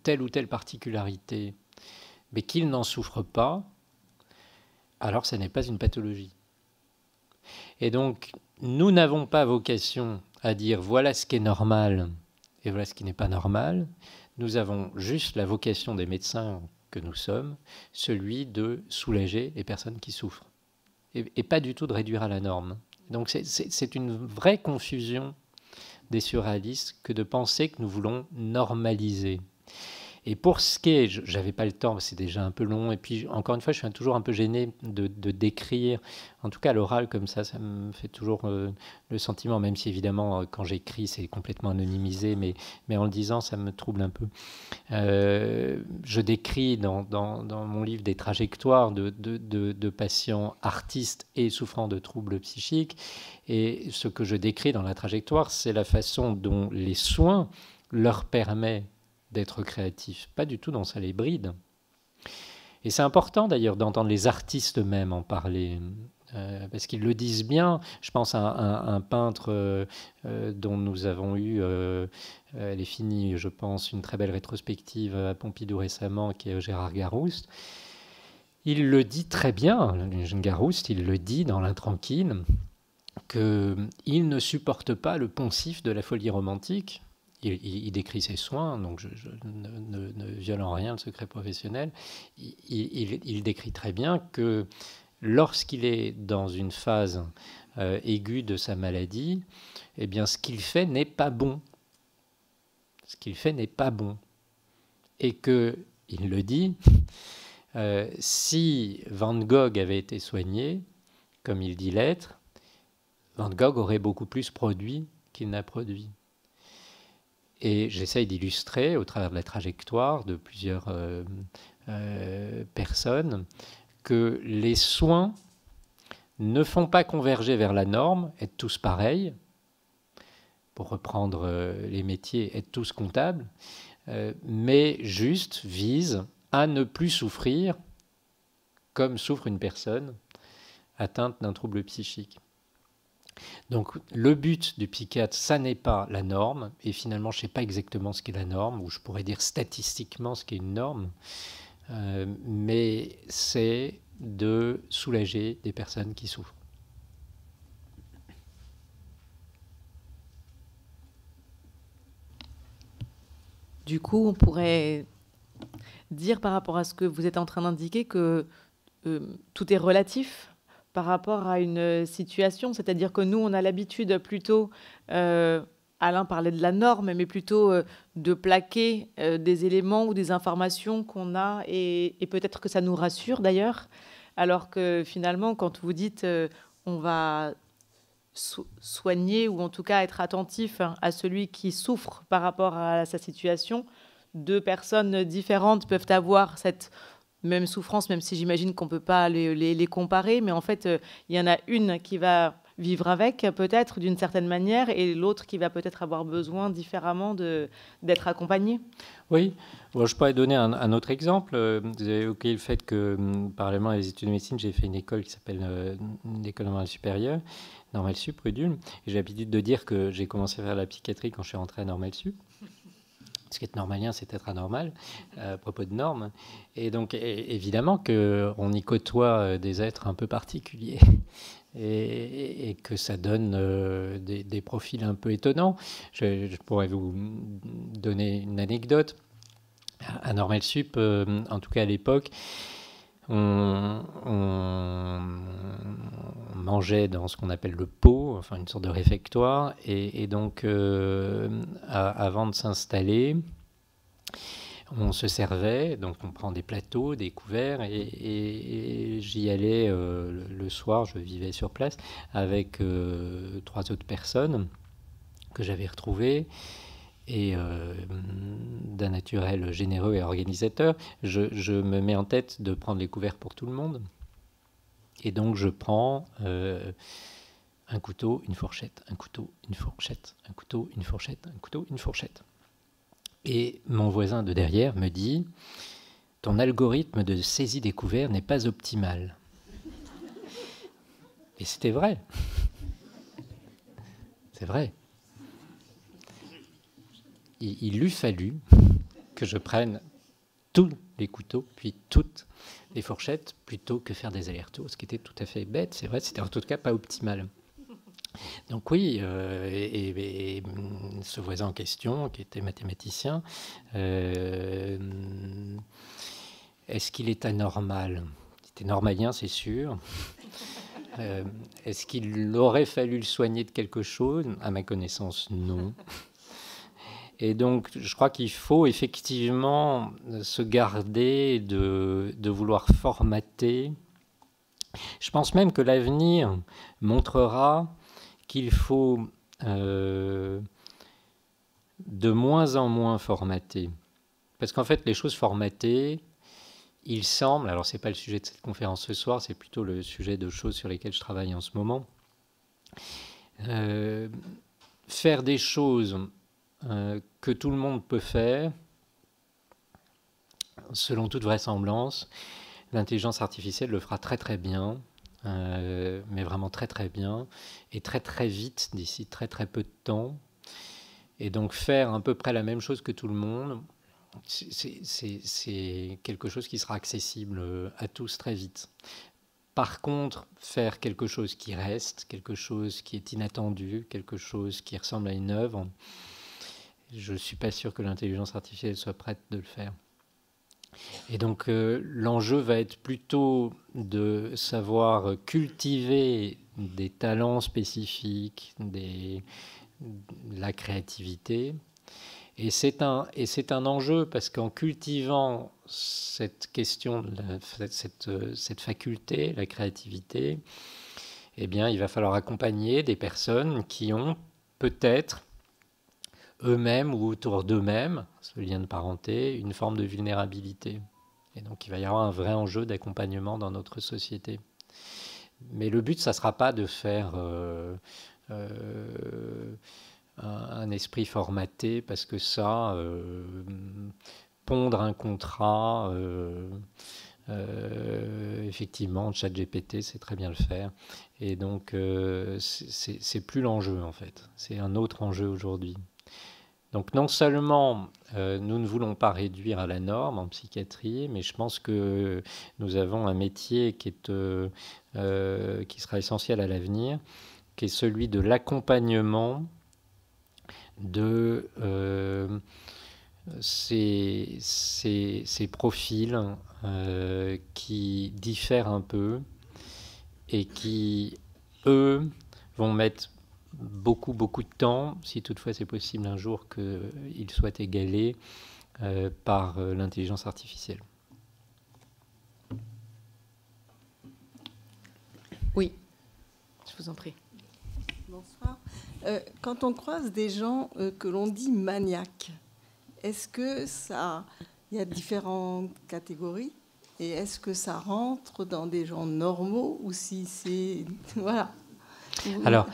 telle ou telle particularité, mais qu'il n'en souffre pas, alors ça n'est pas une pathologie. Et donc, nous n'avons pas vocation à dire voilà ce qui est normal et voilà ce qui n'est pas normal. Nous avons juste la vocation des médecins que nous sommes, celui de soulager les personnes qui souffrent. Et pas du tout de réduire à la norme. Donc c'est une vraie confusion des surréalistes que de penser que nous voulons normaliser. Et pour ce qui est, j'avais pas le temps, c'est déjà un peu long, et puis encore une fois, je suis toujours un peu gêné de décrire, en tout cas l'oral comme ça me fait toujours le sentiment, même si évidemment quand j'écris c'est complètement anonymisé, mais en le disant ça me trouble un peu. Je décris dans mon livre des trajectoires de patients artistes et souffrant de troubles psychiques, et ce que je décris dans la trajectoire, c'est la façon dont les soins leur permettent d'être créatifs, pas du tout dans ça les bride. Et c'est important d'ailleurs d'entendre les artistes eux-mêmes en parler, parce qu'ils le disent bien. Je pense à un peintre dont nous avons eu, elle est finie, je pense, une très belle rétrospective à Pompidou récemment, qui est Gérard Garouste. Il le dit très bien, Garouste, il le dit dans l'Intranquille, qu'il ne supporte pas le poncif de la folie romantique. Il décrit ses soins, donc je ne viole en rien le secret professionnel. Il décrit très bien que lorsqu'il est dans une phase aiguë de sa maladie, eh bien, ce qu'il fait n'est pas bon. Ce qu'il fait n'est pas bon. Et que, il le dit, si Van Gogh avait été soigné, comme il dit l'être, Van Gogh aurait beaucoup plus produit qu'il n'a produit. Et j'essaye d'illustrer, au travers de la trajectoire de plusieurs personnes, que les soins ne font pas converger vers la norme, être tous pareils, pour reprendre les métiers, être tous comptables, mais juste visent à ne plus souffrir comme souffre une personne atteinte d'un trouble psychique. Donc le but du psychiatre, ça n'est pas la norme, et finalement je ne sais pas exactement ce qu'est la norme, ou je pourrais dire statistiquement ce qu'est une norme, mais c'est de soulager des personnes qui souffrent. Du coup, on pourrait dire par rapport à ce que vous êtes en train d'indiquer que tout est relatif par rapport à une situation, c'est-à-dire que nous, on a l'habitude plutôt, Alain parlait de la norme, mais plutôt de plaquer des éléments ou des informations qu'on a, et peut-être que ça nous rassure d'ailleurs, alors que finalement, quand vous dites on va soigner, ou en tout cas être attentif à celui qui souffre par rapport à sa situation, deux personnes différentes peuvent avoir cette même souffrance, même si j'imagine qu'on ne peut pas les comparer, mais en fait, il y en a une qui va vivre avec, peut-être d'une certaine manière, et l'autre qui va peut-être avoir besoin différemment d'être accompagné. Oui, bon, je pourrais donner un autre exemple. Vous avez évoqué le fait que, parallèlement à les études de médecine, j'ai fait une école qui s'appelle l'école normale supérieure, Normale Sup, rue d'Ulm. Et j'ai l'habitude de dire que j'ai commencé à faire la psychiatrie quand je suis rentré à Normale Sup. Parce qu'être normalien, c'est être anormal, à propos de normes. Et donc, évidemment qu'on y côtoie des êtres un peu particuliers. Et que ça donne des profils un peu étonnants. Je pourrais vous donner une anecdote. À Normale Sup, en tout cas à l'époque, on mangeait dans ce qu'on appelle le pot, enfin une sorte de réfectoire, et donc avant de s'installer, on se servait, donc on prend des plateaux, des couverts, et j'y allais le soir, je vivais sur place, avec 3 autres personnes que j'avais retrouvées, et d'un naturel généreux et organisateur, je me mets en tête de prendre les couverts pour tout le monde. Et donc je prends un couteau, une fourchette, un couteau, une fourchette, un couteau, une fourchette, un couteau, une fourchette. Et mon voisin de derrière me dit « Ton algorithme de saisie des couverts n'est pas optimal. » Et c'était vrai. C'est vrai. Il eût fallu que je prenne tous les couteaux, puis toutes les fourchettes, plutôt que faire des allers-retours, ce qui était tout à fait bête. C'est vrai, c'était en tout cas pas optimal. Donc oui, et ce voisin en question, qui était mathématicien, est-ce qu'il est anormal? Il était normalien, c'est sûr. Est-ce qu'il aurait fallu le soigner de quelque chose? À ma connaissance, non. Et donc, je crois qu'il faut effectivement se garder de vouloir formater. Je pense même que l'avenir montrera qu'il faut de moins en moins formater. Parce qu'en fait, les choses formatées, il semble, alors ce n'est pas le sujet de cette conférence ce soir, c'est plutôt le sujet de choses sur lesquelles je travaille en ce moment, faire des choses que tout le monde peut faire, selon toute vraisemblance, l'intelligence artificielle le fera très très bien, mais vraiment très très bien, et très très vite, d'ici très très peu de temps. Et donc faire à peu près la même chose que tout le monde, c'est quelque chose qui sera accessible à tous très vite. Par contre, faire quelque chose qui reste, quelque chose qui est inattendu, quelque chose qui ressemble à une œuvre, je ne suis pas sûr que l'intelligence artificielle soit prête de le faire. Et donc l'enjeu va être plutôt de savoir cultiver des talents spécifiques, la créativité. Et c'est un enjeu parce qu'en cultivant cette question, cette faculté, la créativité, eh bien, il va falloir accompagner des personnes qui ont peut-être eux-mêmes ou autour d'eux-mêmes, ce lien de parenté, une forme de vulnérabilité. Et donc il va y avoir un vrai enjeu d'accompagnement dans notre société. Mais le but, ça ne sera pas de faire un esprit formaté, parce que ça, pondre un contrat, effectivement, ChatGPT sait très bien le faire. Et donc c'est plus l'enjeu en fait, c'est un autre enjeu aujourd'hui. Donc non seulement nous ne voulons pas réduire à la norme en psychiatrie, mais je pense que nous avons un métier qui sera essentiel à l'avenir, qui est celui de l'accompagnement de ces profils qui diffèrent un peu et qui, eux, vont mettre beaucoup de temps, si toutefois c'est possible un jour qu'ils soient égalés par l'intelligence artificielle. Oui, je vous en prie. Bonsoir. Quand on croise des gens que l'on dit maniaques, est-ce que il y a différentes catégories, et est-ce que ça rentre dans des gens normaux ou si c'est voilà? Alors,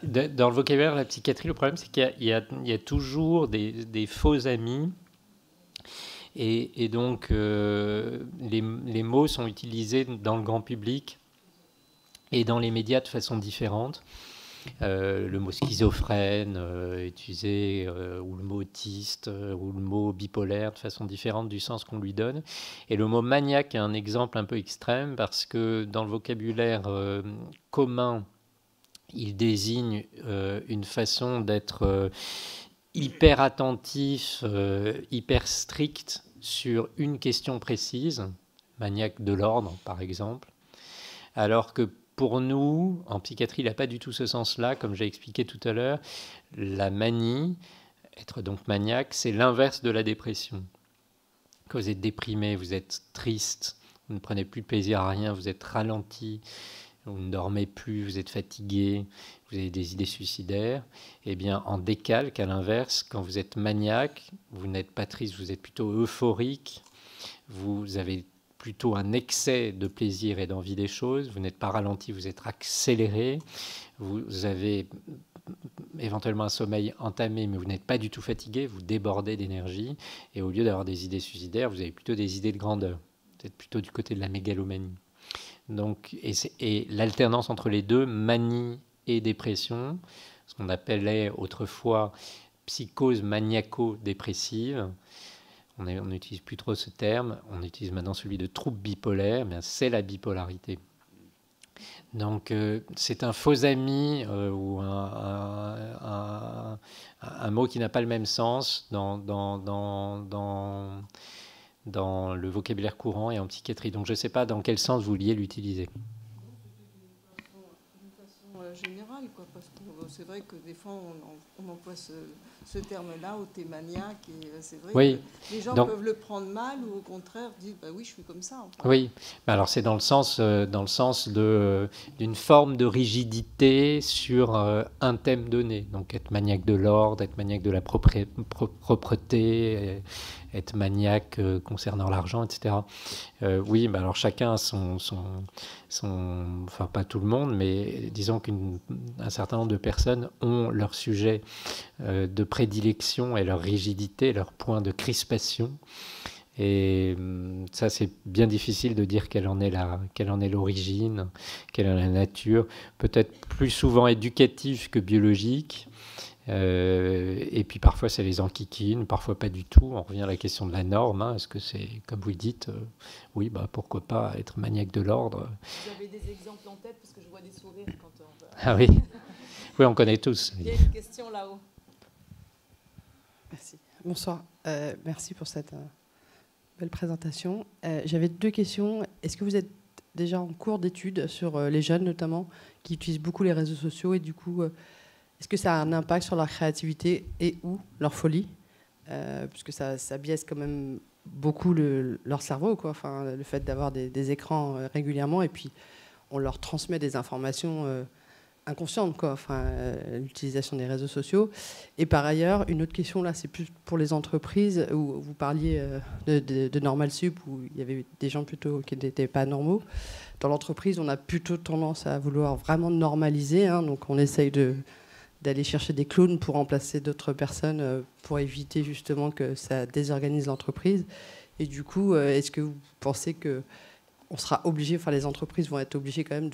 dans le vocabulaire de la psychiatrie, le problème, c'est qu'il y a toujours des faux amis. Et donc, les mots sont utilisés dans le grand public et dans les médias de façon différente. Le mot schizophrène utilisé, ou le mot autiste, ou le mot bipolaire de façon différente du sens qu'on lui donne. Et le mot maniaque est un exemple un peu extrême parce que dans le vocabulaire commun, il désigne une façon d'être hyper attentif, hyper strict sur une question précise, maniaque de l'ordre par exemple, alors que pour nous, en psychiatrie, il n'a pas du tout ce sens-là, comme j'ai expliqué tout à l'heure. La manie, être donc maniaque, c'est l'inverse de la dépression. Quand vous êtes déprimé, vous êtes triste, vous ne prenez plus de plaisir à rien, vous êtes ralenti, vous ne dormez plus, vous êtes fatigué, vous avez des idées suicidaires. Eh bien, en décalque, à l'inverse, quand vous êtes maniaque, vous n'êtes pas triste, vous êtes plutôt euphorique, vous avez plutôt un excès de plaisir et d'envie des choses, vous n'êtes pas ralenti, vous êtes accéléré, vous avez éventuellement un sommeil entamé, mais vous n'êtes pas du tout fatigué, vous débordez d'énergie, et au lieu d'avoir des idées suicidaires, vous avez plutôt des idées de grandeur. Vous êtes plutôt du côté de la mégalomanie. Donc, et l'alternance entre les deux, manie et dépression, ce qu'on appelait autrefois psychose maniaco-dépressive, on n'utilise plus trop ce terme, on utilise maintenant celui de trouble bipolaire, mais c'est la bipolarité. Donc c'est un faux ami ou un mot qui n'a pas le même sens dans le vocabulaire courant et en psychiatrie. Donc je ne sais pas dans quel sens vous vouliez l'utiliser. D'une façon générale, quoi, parce que c'est vrai que des fois on emploie ce terme-là, au thé maniaque, et c'est vrai que les gens peuvent le prendre mal ou au contraire dire bah oui, je suis comme ça. En fait. Oui, alors c'est dans le sens d'une forme de rigidité sur un thème donné. Donc être maniaque de l'ordre, être maniaque de la propreté, être maniaque concernant l'argent, etc. Oui, bah alors chacun a son, enfin pas tout le monde, mais disons qu'un certain nombre de personnes ont leur sujet de prédilection et leur rigidité, leur point de crispation. Et ça, c'est bien difficile de dire quelle en est l'origine, quelle est la nature. Peut-être plus souvent éducative que biologique. Et puis parfois, ça les enquiquine, parfois pas du tout. On revient à la question de la norme. Hein. Est-ce que c'est, comme vous le dites, oui, bah, pourquoi pas être maniaque de l'ordre. Vous avez des exemples en tête parce que je vois des sourires quand on veut... Ah oui, oui, on connaît tous. Il y a une question là-haut. Merci. Bonsoir. Merci pour cette belle présentation. J'avais 2 questions. Est-ce que vous êtes déjà en cours d'études sur les jeunes, notamment, qui utilisent beaucoup les réseaux sociaux, et du coup, est-ce que ça a un impact sur leur créativité et ou leur folie, puisque ça biaise quand même beaucoup leur cerveau, quoi. Enfin, le fait d'avoir des écrans régulièrement, et puis on leur transmet des informations inconsciente, quoi, enfin, l'utilisation des réseaux sociaux. Et par ailleurs, une autre question, là, c'est plus pour les entreprises, où vous parliez de Normal Sup, où il y avait des gens plutôt qui n'étaient pas normaux. Dans l'entreprise, on a plutôt tendance à vouloir vraiment normaliser, hein, donc on essaye d'aller chercher des clowns pour remplacer d'autres personnes, pour éviter justement que ça désorganise l'entreprise. Et du coup, est-ce que vous pensez que on sera obligé, enfin les entreprises vont être obligées quand même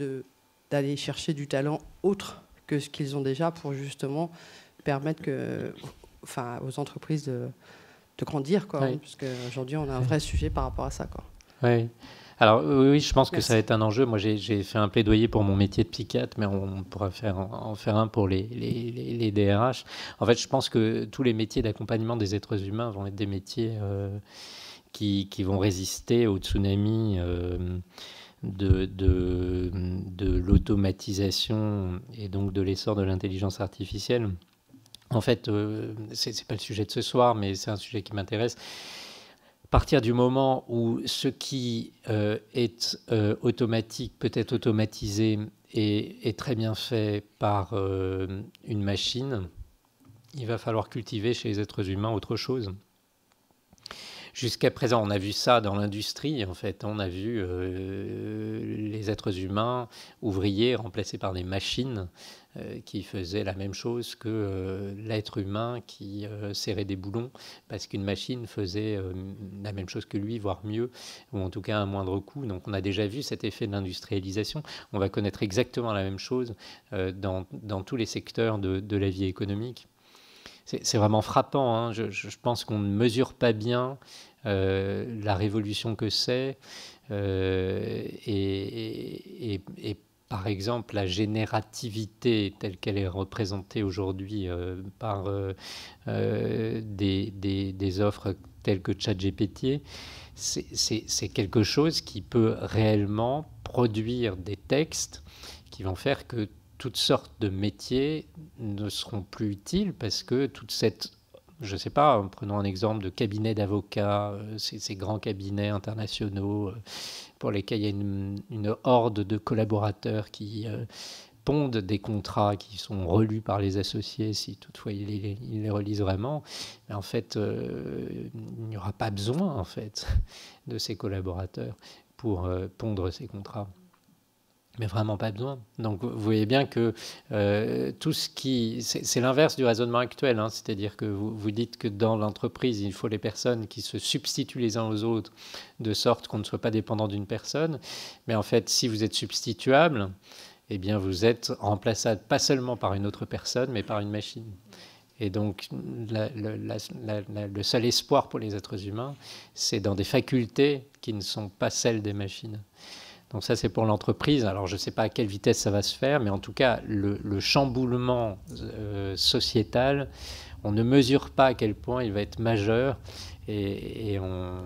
d'aller chercher du talent autre que ce qu'ils ont déjà pour justement permettre aux entreprises de grandir, quoi, oui. Hein, parce qu'aujourd'hui, on a un vrai sujet par rapport à ça, quoi. Oui. Alors oui, je pense que Merci. ça va être un enjeu. Moi, j'ai fait un plaidoyer pour mon métier de psychiatre, mais on pourra en faire un pour les DRH. En fait, je pense que tous les métiers d'accompagnement des êtres humains vont être des métiers qui vont résister au tsunami de l'automatisation et donc de l'essor de l'intelligence artificielle. En fait, c'est pas le sujet de ce soir, mais c'est un sujet qui m'intéresse. À partir du moment où ce qui est automatique peut être automatisé et est très bien fait par une machine, il va falloir cultiver chez les êtres humains autre chose. Jusqu'à présent, on a vu ça dans l'industrie, en fait. On a vu les êtres humains, ouvriers, remplacés par des machines qui faisaient la même chose que l'être humain qui serrait des boulons, parce qu'une machine faisait la même chose que lui, voire mieux, ou en tout cas à un moindre coût. Donc on a déjà vu cet effet de l'industrialisation. On va connaître exactement la même chose dans tous les secteurs de la vie économique. C'est vraiment frappant, hein. Je pense qu'on ne mesure pas bien la révolution que c'est et par exemple la générativité telle qu'elle est représentée aujourd'hui par des offres telles que ChatGPT, c'est quelque chose qui peut réellement produire des textes qui vont faire que toutes sortes de métiers ne seront plus utiles parce que toute cette, je ne sais pas, prenons un exemple de cabinet d'avocats, ces grands cabinets internationaux pour lesquels il y a une horde de collaborateurs qui pondent des contrats qui sont relus par les associés, si toutefois ils les relisent vraiment. Mais en fait, il n'y aura pas besoin en fait, de ces collaborateurs pour pondre ces contrats. Mais vraiment pas besoin. Donc vous voyez bien que tout ce qui... C'est l'inverse du raisonnement actuel, hein, c'est-à-dire que vous dites que dans l'entreprise, il faut les personnes qui se substituent les uns aux autres, de sorte qu'on ne soit pas dépendant d'une personne. Mais en fait, si vous êtes substituable, eh bien vous êtes remplaçable pas seulement par une autre personne, mais par une machine. Et donc le seul espoir pour les êtres humains, c'est dans des facultés qui ne sont pas celles des machines. Donc ça, c'est pour l'entreprise. Alors, je ne sais pas à quelle vitesse ça va se faire, mais en tout cas, le chamboulement sociétal, on ne mesure pas à quel point il va être majeur et on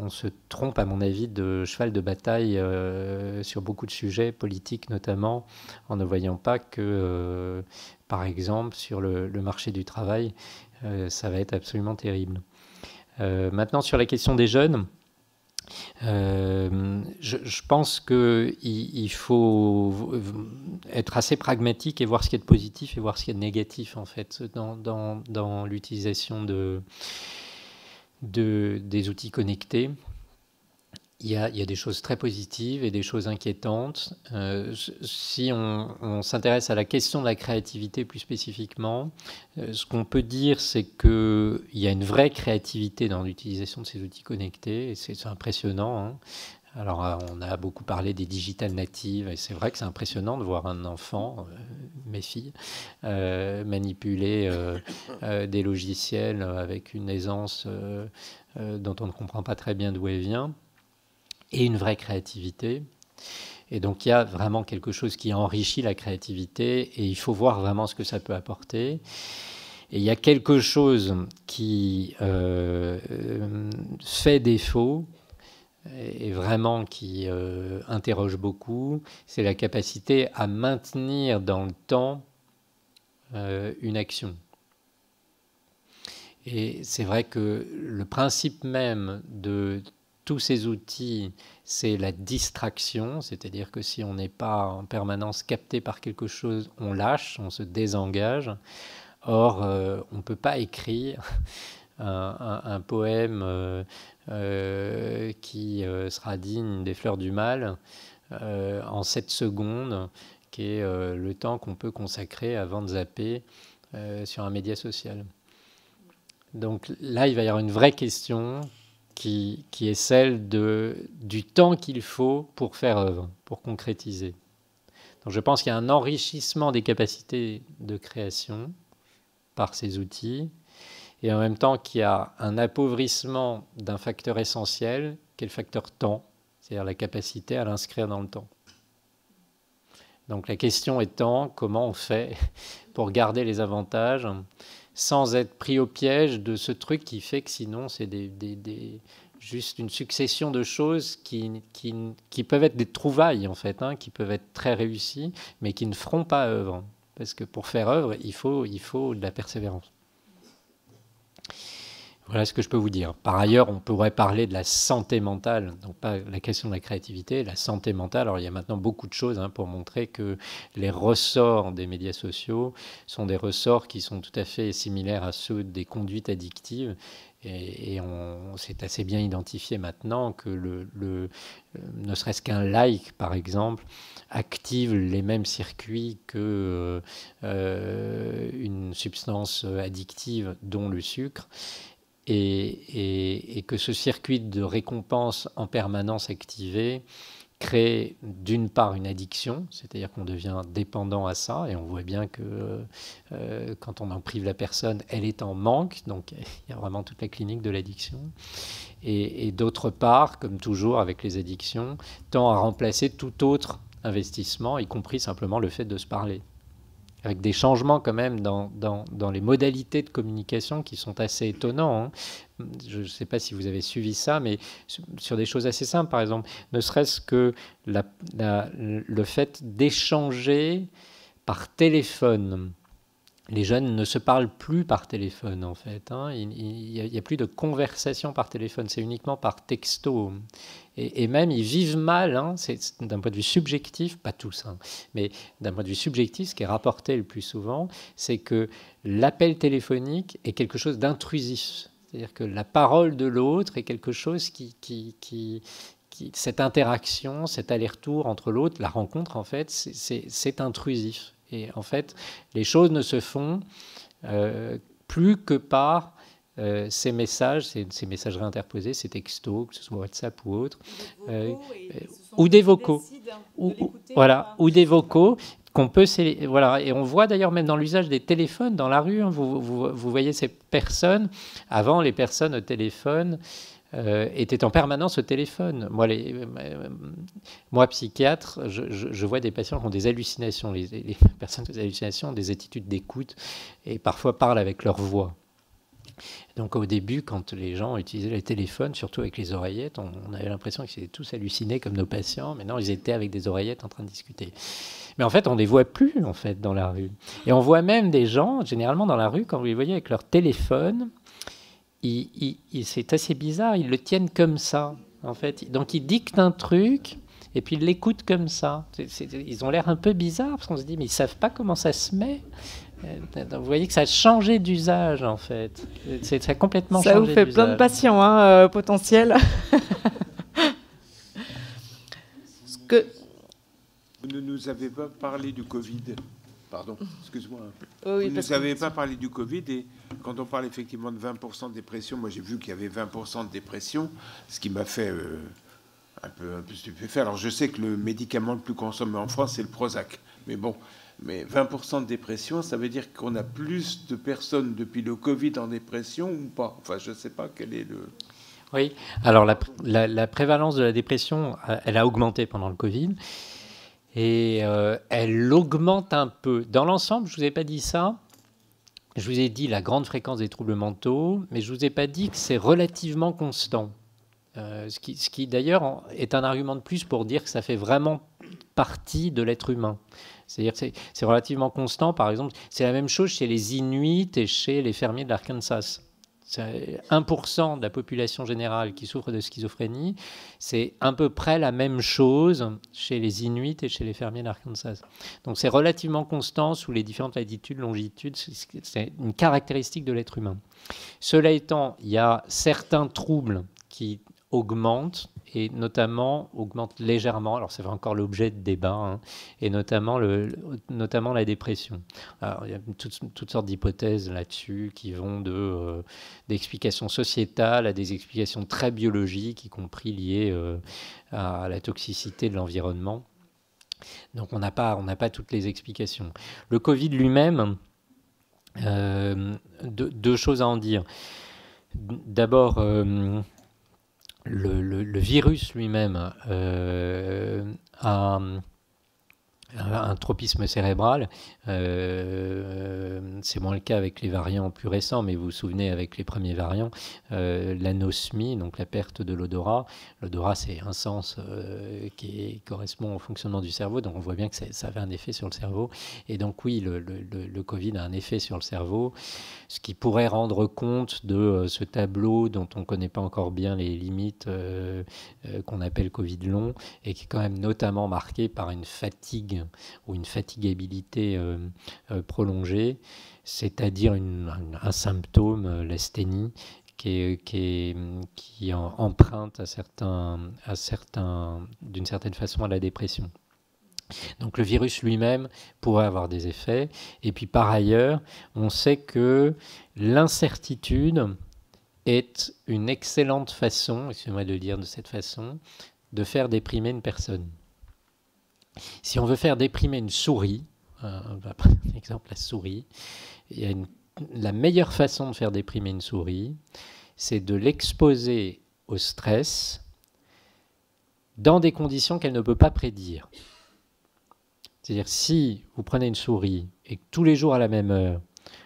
se trompe, à mon avis, de cheval de bataille sur beaucoup de sujets, politiques notamment, en ne voyant pas que, par exemple, sur le marché du travail, ça va être absolument terrible. Maintenant, sur la question des jeunes, je pense qu'il faut être assez pragmatique et voir ce qu'il y a de positif et voir ce qu'il y a de négatif en fait dans l'utilisation des outils connectés. Il y a des choses très positives et des choses inquiétantes. Si on s'intéresse à la question de la créativité plus spécifiquement, ce qu'on peut dire, c'est qu'il y a une vraie créativité dans l'utilisation de ces outils connectés, et c'est impressionnant, hein. Alors, on a beaucoup parlé des digital natives, et c'est vrai que c'est impressionnant de voir un enfant, mes filles, manipuler des logiciels avec une aisance dont on ne comprend pas très bien d'où elle vient, et une vraie créativité. Et donc, il y a vraiment quelque chose qui enrichit la créativité, et il faut voir vraiment ce que ça peut apporter. Et il y a quelque chose qui fait défaut, et vraiment qui interroge beaucoup, c'est la capacité à maintenir dans le temps une action. Et c'est vrai que le principe même de tous ces outils, c'est la distraction, c'est-à-dire que si on n'est pas en permanence capté par quelque chose, on lâche, on se désengage. Or, on ne peut pas écrire un poème qui sera digne des fleurs du mal en 7 secondes, qui est le temps qu'on peut consacrer avant de zapper sur un média social. Donc là, il va y avoir une vraie question qui est celle du temps qu'il faut pour faire œuvre, pour concrétiser. Donc je pense qu'il y a un enrichissement des capacités de création par ces outils, et en même temps qu'il y a un appauvrissement d'un facteur essentiel, qui est le facteur temps, c'est-à-dire la capacité à l'inscrire dans le temps. Donc la question étant, comment on fait pour garder les avantages sans être pris au piège de ce truc qui fait que sinon c'est juste une succession de choses qui peuvent être des trouvailles en fait, hein, qui peuvent être très réussies, mais qui ne feront pas œuvre. Parce que pour faire œuvre, il faut de la persévérance. Voilà ce que je peux vous dire. Par ailleurs, on pourrait parler de la santé mentale, donc pas la question de la créativité, la santé mentale. Alors il y a maintenant beaucoup de choses pour montrer que les ressorts des médias sociaux sont des ressorts qui sont tout à fait similaires à ceux des conduites addictives. Et on s'est assez bien identifié maintenant que ne serait-ce qu'un like, par exemple, active les mêmes circuits que une substance addictive, dont le sucre. Et que ce circuit de récompense en permanence activé crée d'une part une addiction, c'est-à-dire qu'on devient dépendant à ça, et on voit bien que quand on en prive la personne, elle est en manque, donc il y a vraiment toute la clinique de l'addiction. Et d'autre part, comme toujours avec les addictions, tend à remplacer tout autre investissement, y compris simplement le fait de se parler, avec des changements quand même dans les modalités de communication qui sont assez étonnants. Hein. Je ne sais pas si vous avez suivi ça, mais sur des choses assez simples, par exemple, ne serait-ce que le fait d'échanger par téléphone. Les jeunes ne se parlent plus par téléphone, en fait. Hein. Il n'y a plus de conversation par téléphone, c'est uniquement par texto. Et même, ils vivent mal, hein. C'est d'un point de vue subjectif, pas tous, hein, mais d'un point de vue subjectif, ce qui est rapporté le plus souvent, c'est que l'appel téléphonique est quelque chose d'intrusif. C'est-à-dire que la parole de l'autre est quelque chose cette interaction, cet aller-retour entre l'autre, la rencontre, en fait, c'est intrusif. Et en fait, les choses ne se font plus que par ces messages, ces messageries interposées, ces textos, que ce soit WhatsApp ou autre, ou des vocaux, ou des vocaux qu'on peut, voilà. Et on voit d'ailleurs même dans l'usage des téléphones dans la rue, hein, vous voyez ces personnes. Avant, les personnes au téléphone étaient en permanence au téléphone. Moi, psychiatre, je vois des patients qui ont des hallucinations. Les personnes qui ont des hallucinations ont des attitudes d'écoute et parfois parlent avec leur voix. Donc au début, quand les gens utilisaient les téléphones, surtout avec les oreillettes, on avait l'impression qu'ils étaient tous hallucinés comme nos patients. Maintenant, ils étaient avec des oreillettes en train de discuter. Mais en fait, on ne les voit plus en fait, dans la rue. Et on voit même des gens, généralement dans la rue, quand vous les voyez avec leur téléphone, c'est assez bizarre, ils le tiennent comme ça, en fait. Donc ils dictent un truc et puis ils l'écoutent comme ça. Ils ont l'air un peu bizarres parce qu'on se dit, mais ils ne savent pas comment ça se met. Vous voyez que ça a changé d'usage, en fait. Ça a complètement changé d'usage. Ça vous fait plein de patients hein, potentiels. Vous ne nous avez pas parlé du Covid. Pardon, excuse-moi. Oui, vous ne nous avez pas parlé du Covid. Et quand on parle effectivement de 20% de dépression, moi j'ai vu qu'il y avait 20% de dépression, ce qui m'a fait un peu stupéfait. Alors je sais que le médicament le plus consommé en France, c'est le Prozac. Mais bon, 20% de dépression, ça veut dire qu'on a plus de personnes depuis le Covid en dépression ou pas? Enfin, je ne sais pas quel est le... Oui, alors la prévalence de la dépression, elle a augmenté pendant le Covid. Et elle augmente un peu. Dans l'ensemble, je ne vous ai pas dit ça. Je vous ai dit la grande fréquence des troubles mentaux, mais je ne vous ai pas dit que c'est relativement constant. Ce qui d'ailleurs est un argument de plus pour dire que ça fait vraiment partie de l'être humain. C'est-à-dire que c'est relativement constant. Par exemple, c'est la même chose chez les Inuits et chez les fermiers de l'Arkansas. C'est 1% de la population générale qui souffre de schizophrénie. C'est à peu près la même chose chez les Inuits et chez les fermiers d'Arkansas. Donc c'est relativement constant sous les différentes latitudes, longitudes. C'est une caractéristique de l'être humain. Cela étant, il y a certains troubles qui augmentent et notamment augmentent légèrement. Alors c'est encore l'objet de débat, hein, et notamment la dépression. Alors, il y a toutes sortes d'hypothèses là-dessus qui vont d'explications sociétales à des explications très biologiques, y compris liées à la toxicité de l'environnement. Donc on n'a pas toutes les explications. Le Covid lui-même, deux choses à en dire. D'abord, le virus lui-même a un tropisme cérébral. C'est moins le cas avec les variants plus récents, mais vous vous souvenez avec les premiers variants, l'anosmie, donc la perte de l'odorat. L'odorat, c'est un sens qui correspond au fonctionnement du cerveau, donc on voit bien que ça avait un effet sur le cerveau. Et donc oui, le Covid a un effet sur le cerveau, ce qui pourrait rendre compte de ce tableau dont on ne connaît pas encore bien les limites, qu'on appelle Covid long, et qui est quand même notamment marqué par une fatigue ou une fatigabilité prolongée, c'est-à-dire un symptôme, l'asthénie, qui emprunte d'une certaine façon à la dépression. Donc le virus lui-même pourrait avoir des effets. Et puis par ailleurs, on sait que l'incertitude est une excellente façon, excusez-moi de le dire de cette façon, de faire déprimer une personne. Si on veut faire déprimer une souris, on va prendre exemple la souris, la meilleure façon de faire déprimer une souris, c'est de l'exposer au stress dans des conditions qu'elle ne peut pas prédire. C'est-à-dire si vous prenez une souris et que tous les jours à la même heure,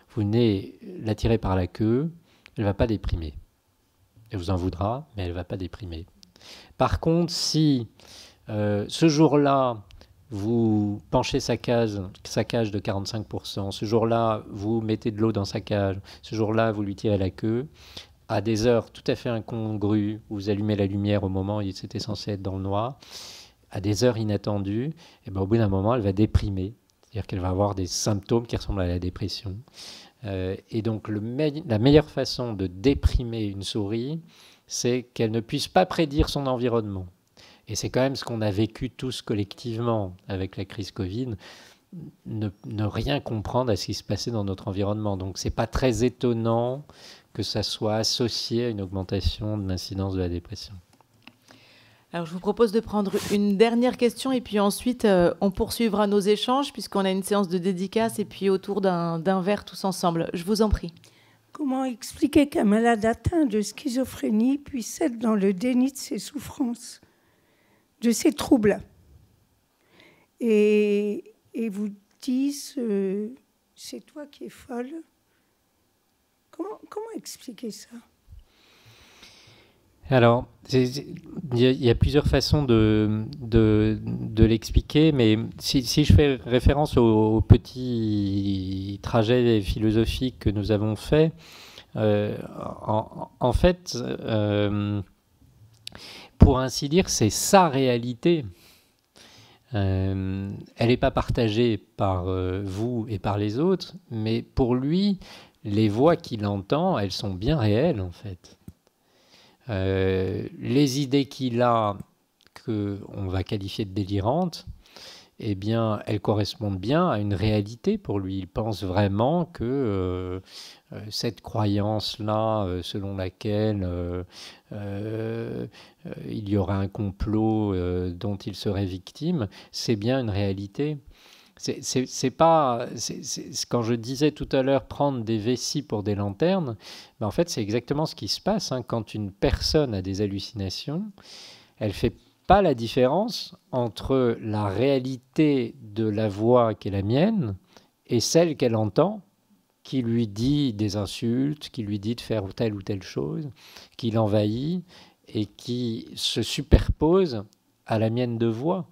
vous venez la tirer par la queue, elle ne va pas déprimer. Elle vous en voudra, mais elle ne va pas déprimer. Par contre, si ce jour-là, vous penchez sa cage de 45%, ce jour-là, vous mettez de l'eau dans sa cage, ce jour-là, vous lui tirez la queue, à des heures tout à fait incongrues, vous allumez la lumière au moment où c'était censé être dans le noir, à des heures inattendues, et ben, au bout d'un moment, elle va déprimer, c'est-à-dire qu'elle va avoir des symptômes qui ressemblent à la dépression. Et donc, la meilleure façon de déprimer une souris, c'est qu'elle ne puisse pas prédire son environnement. Et c'est quand même ce qu'on a vécu tous collectivement avec la crise Covid, ne rien comprendre à ce qui se passait dans notre environnement. Donc ce n'est pas très étonnant que ça soit associé à une augmentation de l'incidence de la dépression. Alors je vous propose de prendre une dernière question et puis ensuite on poursuivra nos échanges puisqu'on a une séance de dédicace et puis autour d'un verre tous ensemble. Je vous en prie. Comment expliquer qu'un malade atteint de schizophrénie puisse être dans le déni de ses souffrances, de ces troubles, et vous disent c'est toi qui es folle. Comment expliquer ça? Alors, il y a plusieurs façons de l'expliquer, mais si je fais référence au petit trajet philosophique que nous avons fait, en fait, pour ainsi dire, c'est sa réalité. Elle n'est pas partagée par vous et par les autres, mais pour lui, les voix qu'il entend, elles sont bien réelles, en fait. Les idées qu'il a, qu'on va qualifier de délirantes, eh bien, elles correspondent bien à une réalité pour lui. Il pense vraiment que cette croyance-là, selon laquelle il y aurait un complot dont il serait victime, c'est bien une réalité. C'est pas, quand je disais tout à l'heure prendre des vessies pour des lanternes, ben en fait c'est exactement ce qui se passe hein, quand une personne a des hallucinations, elle fait pas la différence entre la réalité de la voix qui est la mienne et celle qu'elle entend, qui lui dit des insultes, qui lui dit de faire telle ou telle chose, qui l'envahit et qui se superpose à la mienne de voix.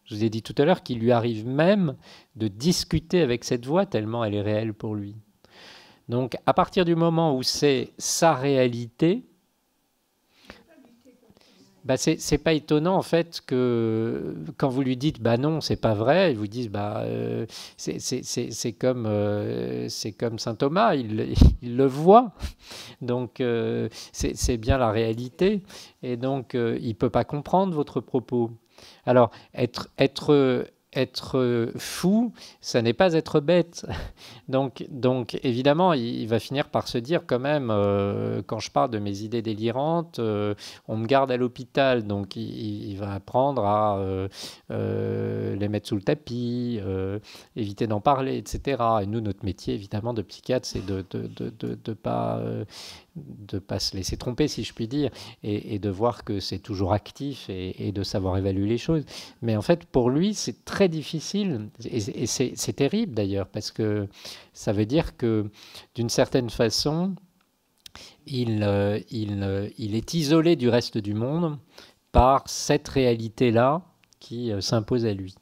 Je vous ai dit tout à l'heure qu'il lui arrive même de discuter avec cette voix tellement elle est réelle pour lui. Donc à partir du moment où c'est sa réalité, bah c'est pas étonnant en fait que quand vous lui dites bah non c'est pas vrai, ils vous disent bah c'est comme saint Thomas, il le voit, donc c'est bien la réalité et donc il peut pas comprendre votre propos. Alors, être fou, ça n'est pas être bête. Donc évidemment, il va finir par se dire quand même, quand je parle de mes idées délirantes, on me garde à l'hôpital, donc il va apprendre à les mettre sous le tapis, éviter d'en parler, etc. Et nous, notre métier, évidemment, de psychiatre, c'est de pas se laisser tromper, si je puis dire, et de voir que c'est toujours actif et de savoir évaluer les choses. Mais en fait, pour lui, c'est très très difficile, et c'est terrible d'ailleurs, parce que ça veut dire que d'une certaine façon, il est isolé du reste du monde par cette réalité-là qui s'impose à lui.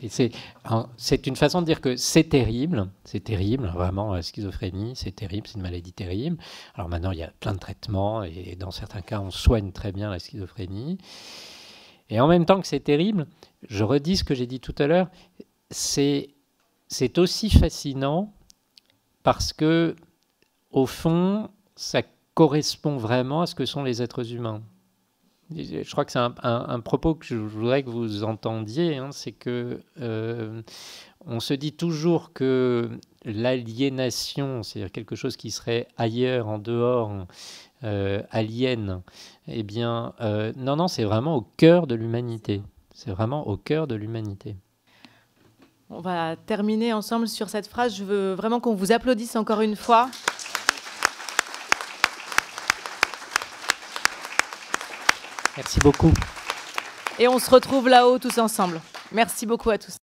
Et c'est une façon de dire que c'est terrible, vraiment, la schizophrénie, c'est terrible, c'est une maladie terrible. Alors maintenant, il y a plein de traitements, et dans certains cas, on soigne très bien la schizophrénie. Et en même temps que c'est terrible, je redis ce que j'ai dit tout à l'heure, c'est aussi fascinant parce que, au fond, ça correspond vraiment à ce que sont les êtres humains. Je crois que c'est un propos que je voudrais que vous entendiez, hein, c'est que on se dit toujours que l'aliénation, c'est-à-dire quelque chose qui serait ailleurs, en dehors, alien, eh bien, non, c'est vraiment au cœur de l'humanité. C'est vraiment au cœur de l'humanité. On va terminer ensemble sur cette phrase. Je veux vraiment qu'on vous applaudisse encore une fois. Merci beaucoup. Et on se retrouve là-haut tous ensemble. Merci beaucoup à tous.